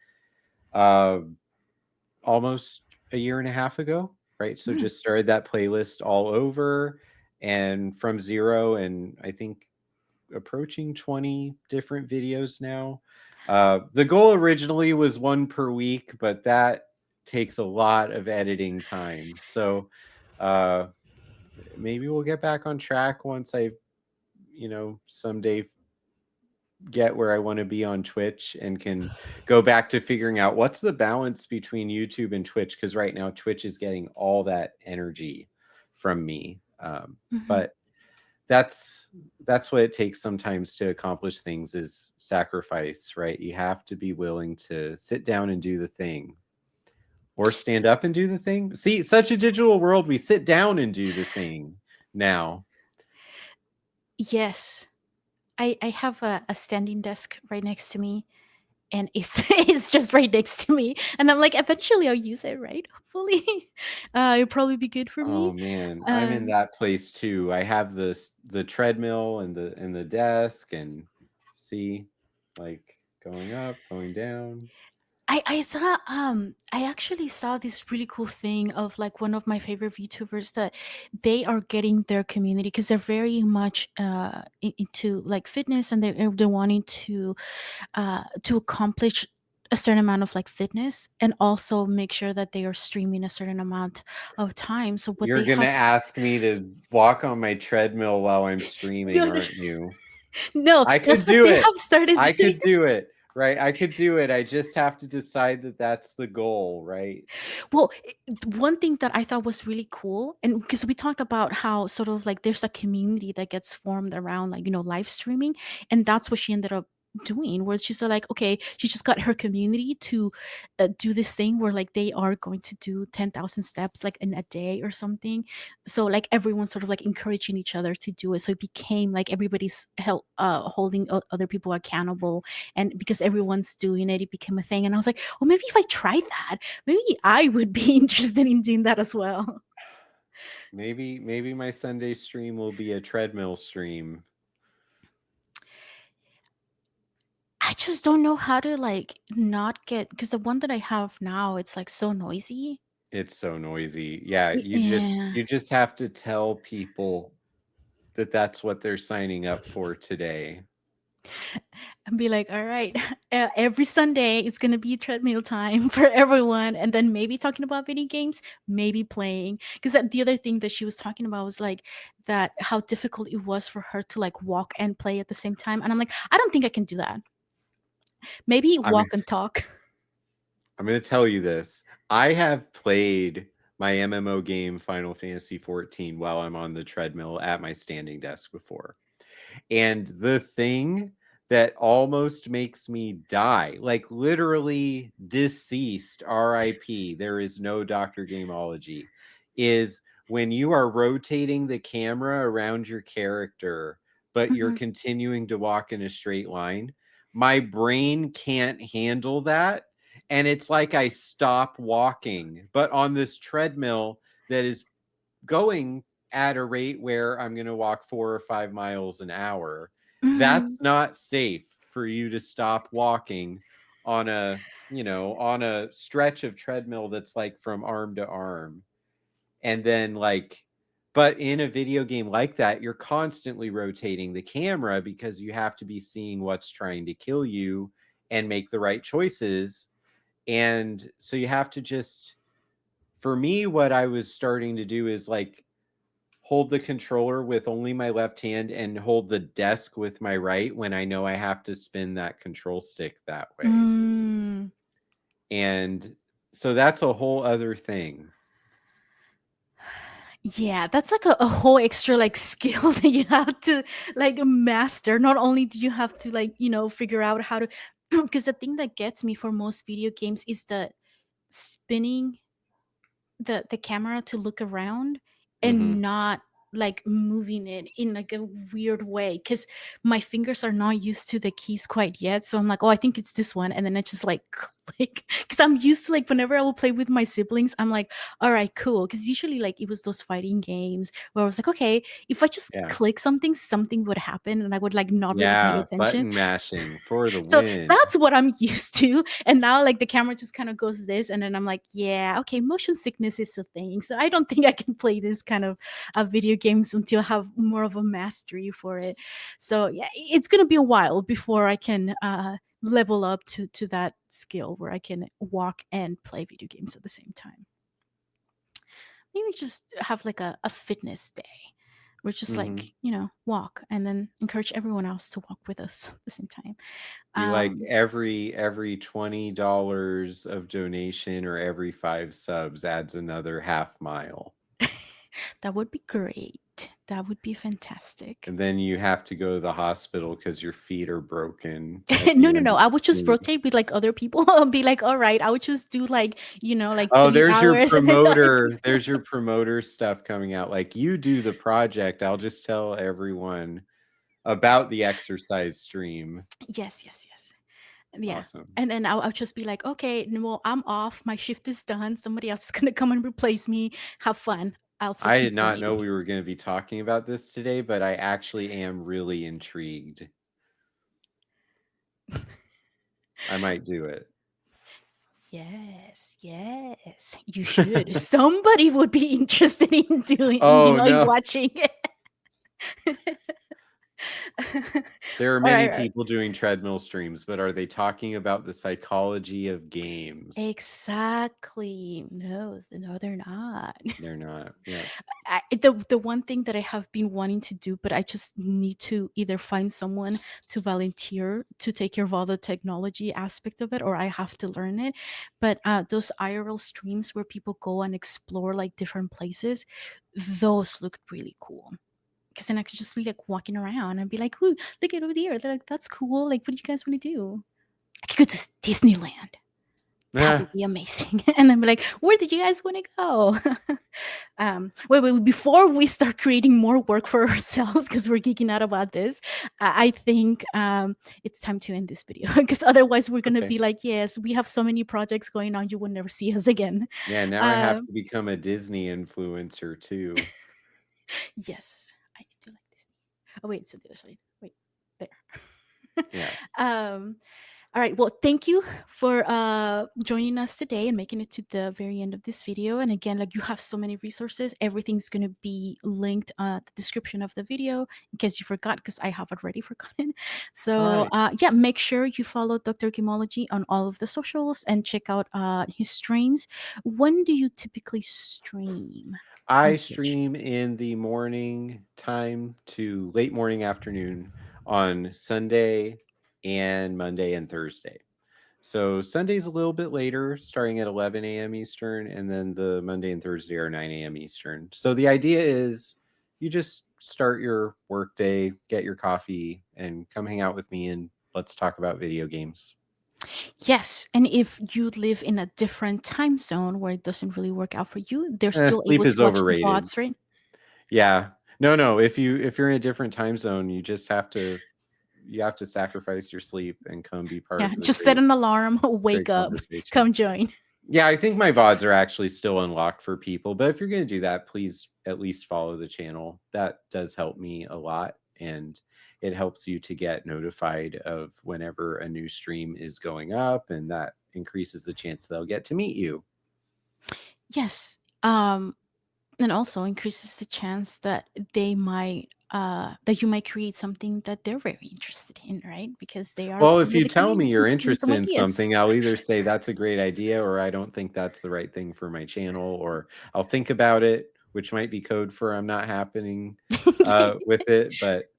uh, almost a year and a half ago, right? So Mm, just started that playlist all over and from zero, and I think approaching 20 different videos now. The goal originally was one per week, but that takes a lot of editing time. So uh, maybe we'll get back on track once I, someday get where I want to be on Twitch and can go back to figuring out what's the balance between YouTube and Twitch, because right now Twitch is getting all that energy from me. mhm. But that's that's what it takes sometimes to accomplish things is sacrifice, right? You have to be willing to sit down and do the thing or stand up and do the thing. See, such a digital world, we sit down and do the thing now. Yes, I have a standing desk right next to me, and it's it's just right next to me, and I'm like, eventually I'll use it, right? Hopefully, it'll probably be good for Oh me. man, I'm in Um, that place too. I have the treadmill and the desk and see like going up, going down. I actually saw this really cool thing of like one of my favorite VTubers that they are getting their community because they're very much into like fitness, and they're wanting to accomplish a certain amount of like fitness and also make sure that they are streaming a certain amount of time. So what You're they gonna have ask me to walk on my treadmill while I'm streaming, no, no, aren't you? no, I that's could what do they it. have started I doing. could do it. Right? I could do it. I just have to decide that that's the goal, right? Well, one thing that I thought was really cool, and because we talked about how sort of like there's a community that gets formed around like live streaming, and that's what she ended up doing, where she's like, okay, she just got her community to do this thing where like they are going to do 10,000 steps like in a day or something. So like everyone's sort of like encouraging each other to do it, so it became like everybody's holding other people accountable, and because everyone's doing it, it became a thing. And I was like, well, maybe if I tried that, maybe I would be interested in doing that as well. Maybe my Sunday stream will be a treadmill stream. I just don't know how to like not get, because the one that I have now, it's like so noisy. It's so noisy. Yeah, Yeah. you just have to tell people that that's what they're signing up for today. And be like, all right, every Sunday it's gonna be treadmill time for everyone, and then maybe talking about video games, maybe playing. Because the other thing that she was talking about was like that how difficult it was for her to like walk and play at the same time, and I'm like, I don't think I can do that. Maybe I mean, walk and talk. I'm going to tell you this. I have played my MMO game Final Fantasy 14 while I'm on the treadmill at my standing desk before. And the thing that almost makes me die, like literally deceased, RIP, there is no Dr. Gameology, is when you are rotating the camera around your character, but you're Mhm. continuing to walk in a straight line. My brain can't handle that. And it's like I stop walking, but on this treadmill that is going at a rate where I'm going to walk 4 or 5 miles an hour. Mhm. That's not safe for you to stop walking on on a stretch of treadmill that's like from arm to arm. And then but in a video game like that, you're constantly rotating the camera because you have to be seeing what's trying to kill you and make the right choices. And so you have to just, for me, what I was starting to do is like hold the controller with only my left hand and hold the desk with my right when I know I have to spin that control stick that way. Mm. And so that's a whole other thing. Yeah, that's like a whole extra like skill that you have to like master. Not only do you have to like, figure out how to because the thing that gets me for most video games is the spinning the camera to look around Mhm. and not like moving it in like a weird way, because my fingers are not used to the keys quite yet, so I'm like, oh, I think it's this one, and then I just like click, because I'm used to like whenever I will play with my siblings, I'm like, all right, cool, because usually like it was those fighting games where I was like, okay, if I just Yeah. click something would happen and I would like not really pay Yeah, attention. button mashing for the So win. that's what I'm used to. And now like the camera just kind of goes this, and then I'm like, yeah, okay, motion sickness is a thing. So I don't think I can play this kind of video games until I have more of a mastery for it. So yeah, it's gonna be a while before I can level up to that skill where I can walk and play video games at the same time. Maybe just have like a fitness day. We're just Mhm. like, walk and then encourage everyone else to walk with us at the same time. Be like Um, every $20 of donation or every 5 subs adds another half mile. That would be great. That would be fantastic. And then you have to go to the hospital because your feet are broken at No, the no, end no. of I the would just stream. rotate with like other people. I'll be like, all right, I would just do like, like Oh, 3 hours and then other people. there's your promoter stuff coming out. Like, you do the project, I'll just tell everyone about the exercise stream. Yes, yes, yes. Yeah. Awesome. And then I'll just be like, okay, well, I'm off. My shift is done. Somebody else is going to come and replace me. Have fun. I'll also I keep did not know playing. we were gonna be talking about this today, but I actually am really intrigued. I might do it. Yes, yes. You should. Somebody would be interested in doing, Oh, in no. watching it. There are All many right. people doing treadmill streams, but are they talking about the psychology of games? Exactly. No, no, they're not. They're not. Yeah. The one thing that I have been wanting to do, but I just need to either find someone to volunteer to take care of all the technology aspect of it, or I have to learn it. But those IRL streams where people go and explore like different places, those looked really cool. because then I could just be like walking around and be like, "Ooh, look at over there! They're like, that's cool. Like, what do you guys want to do? I could go to Disneyland. That would Ah, be amazing." And then be like, "Where did you guys want to go?" Wait, before we start creating more work for ourselves because we're geeking out about this, I think it's time to end this video because otherwise we're gonna okay. be like, yes, we have so many projects going on, you will never see us again. Yeah, now I have Um, to become a Disney influencer too. yes, I do like Disney. Oh wait, so the other side. Wait, there. Yeah. um, All right. Well, thank you for joining us today and making it to the very end of this video. And again, like you have so many resources. Everything's going to be linked the description of the video in case you forgot, because I have already forgotten. All So right. yeah, make sure you follow Dr. Gameology on all of the socials and check out his streams. When do you typically stream I on Twitch? stream in the morning time to late morning afternoon on Sunday and Monday and Thursday. So Sunday's a little bit later, starting at 11 a.m. Eastern, and then the Monday and Thursday are 9 a.m. Eastern. So the idea is you just start your workday, get your coffee, and come hang out with me and let's talk about video games. Yes, and if you live in a different time zone where it doesn't really work out for you, they're still Sleep able to is watch the overrated. VODs, right? Yeah. No, no. If you're in a different time zone, you have to sacrifice your sleep and come be part Yeah, of the just set great an alarm, great wake up, conversation. come join. Yeah, I think my VODs are actually still unlocked for people, but if you're going to do that, please at least follow the channel. That does help me a lot, and it helps you to get notified of whenever a new stream is going up, and that increases the chance they'll get to meet you. Yes. And also increases the chance that that you might create something that they're very interested in, right? Because they are Well, part if of you the tell me community you're giving some interested in ideas. something, I'll either say that's a great idea or I don't think that's the right thing for my channel, or I'll think about it, which might be code for I'm not happening with it. But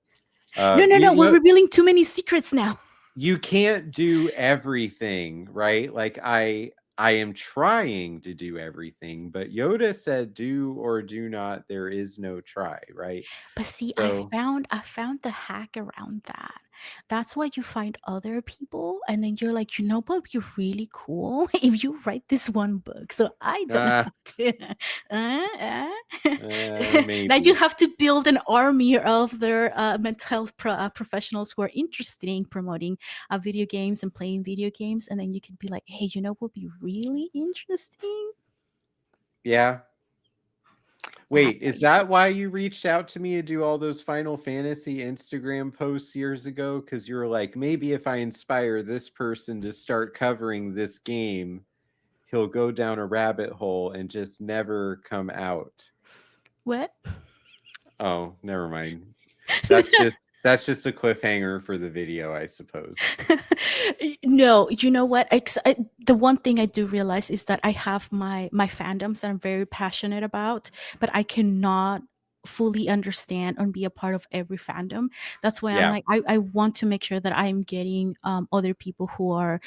No, no, you no, we're know, revealing too many secrets now. you can't do everything, right? Like I am trying to do everything, but Yoda said do or do not, there is no try, right? But see, So I found the hack around that. That's why you find other people and then you're like, you know what would be really cool if you write this one book. So I don't uh, have to. Now you maybe. have to build an army of their mental health professionals who are interested in promoting video games and playing video games. And then you could be like, hey, you know what would be really interesting? Yeah. That Wait, is way. that why you reached out to me to do all those Final Fantasy Instagram posts years ago? Because you were like, maybe if I inspire this person to start covering this game, he'll go down a rabbit hole and just never come out. What? Oh, never mind. That's just a cliffhanger for the video, I suppose. No, you know what? The one thing I do realize is that I have my fandoms that I'm very passionate about, but I cannot fully understand and be a part of every fandom. That's why I'm Yeah. like, I want to make sure that I'm getting other people who are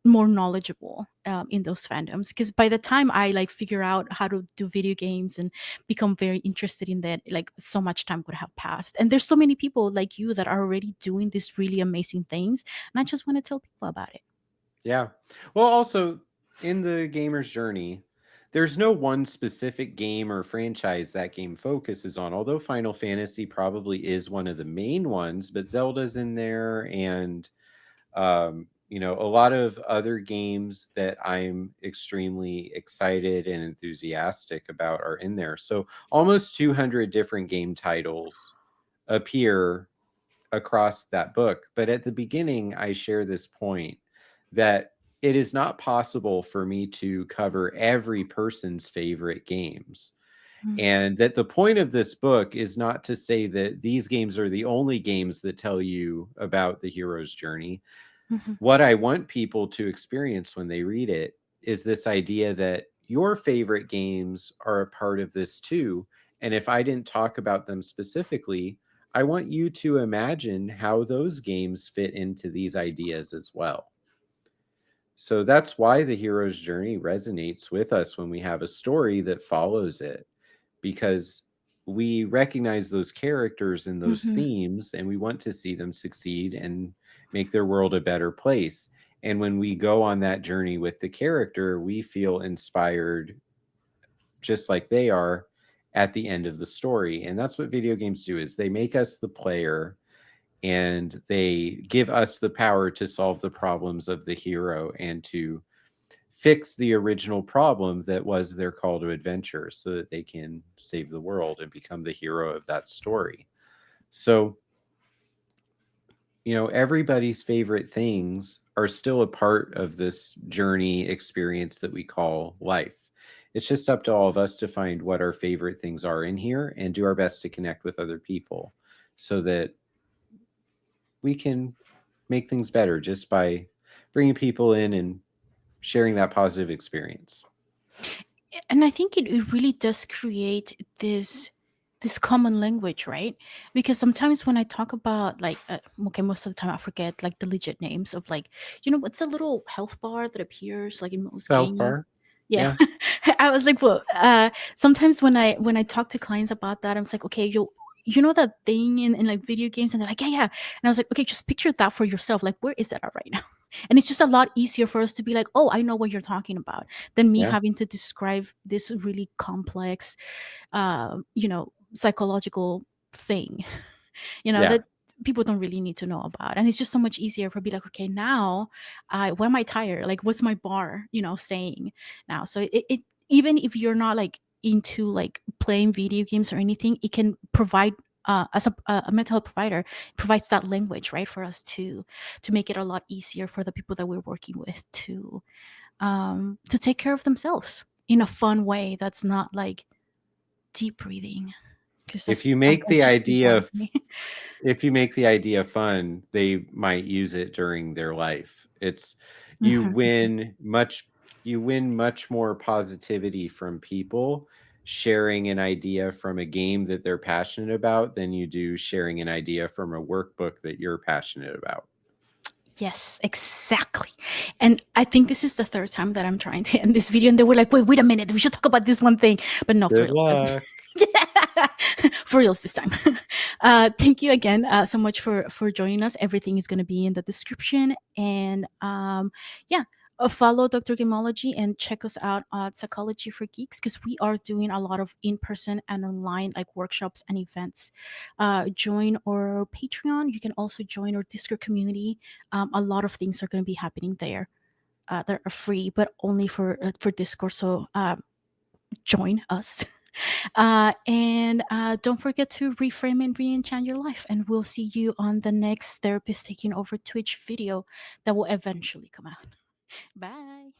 more knowledgeable in those fandoms, because by the time I like figure out how to do video games and become very interested in that, like so much time would have passed, and there's so many people like you that are already doing these really amazing things, and I just want to tell people about it. Yeah. Well, also in the gamer's journey, there's no one specific game or franchise that game focuses on. Although Final Fantasy probably is one of the main ones, but Zelda's in there, and a lot of other games that I'm extremely excited and enthusiastic about are in there. So almost 200 different game titles appear across that book. But at the beginning, I share this point that it is not possible for me to cover every person's favorite games. Mm, And that the point of this book is not to say that these games are the only games that tell you about the hero's journey. mhm, What I want people to experience when they read it is this idea that your favorite games are a part of this too. And if I didn't talk about them specifically, I want you to imagine how those games fit into these ideas as well. So that's why the hero's journey resonates with us when we have a story that follows it, because we recognize those characters and those Hmm. themes, and we want to see them succeed and make their world a better place. And when we go on that journey with the character, we feel inspired just like they are at the end of the story. And that's what video games do, is they make us the player, and they give us the power to solve the problems of the hero and to fix the original problem that was their call to adventure, so that they can save the world and become the hero of that story. So, everybody's favorite things are still a part of this journey experience that we call life. It's just up to all of us to find what our favorite things are in here and do our best to connect with other people, so that we can make things better just by bringing people in and sharing that positive experience. And I think it really does create this common language, right? Because sometimes when I talk about like okay, most of the time I forget like the legit names of like, what's a little health bar that appears like in most Health games. bar. Yeah. Yeah. I was like, well, sometimes when I talk to clients about that, I was like, okay, you know that thing in like video games, and they're like, yeah, yeah. And I was like, okay, just picture that for yourself. Like, where is that at right now? And it's just a lot easier for us to be like, oh, I know what you're talking about, than me Yeah. having to describe this really complex, psychological thing, Yeah. that people don't really need to know about. And it's just so much easier for be like, okay, now what am I tired, like what's my bar saying now. So it even if you're not like into like playing video games or anything, it can provide, as a mental health provider, provides that language, right, for us to make it a lot easier for the people that we're working with to take care of themselves in a fun way that's not like deep breathing, because If that's you make the that's just too boring idea for me. if you make the idea fun, they might use it during their life. It's you Mhm. win much you win much more positivity from people sharing an idea from a game that they're passionate about than you do sharing an idea from a workbook that you're passionate about. Yes, exactly. And I think this is the third time that I'm trying to end this video, and they were like, "Wait a minute, we should talk about this one thing." But no, for Good real, luck. yeah, for reals this time. Thank you again so much for joining us. Everything is going to be in the description, and yeah. Follow Dr. Gameology and check us out at Psychology for Geeks, because we are doing a lot of in-person and online like workshops and events. Join our Patreon. You can also join our Discord community. A lot of things are going to be happening there that are free, but only for Discord. So join us. And don't forget to reframe and re-enchant your life. And we'll see you on the next Therapist Taking Over Twitch video that will eventually come out. Bye.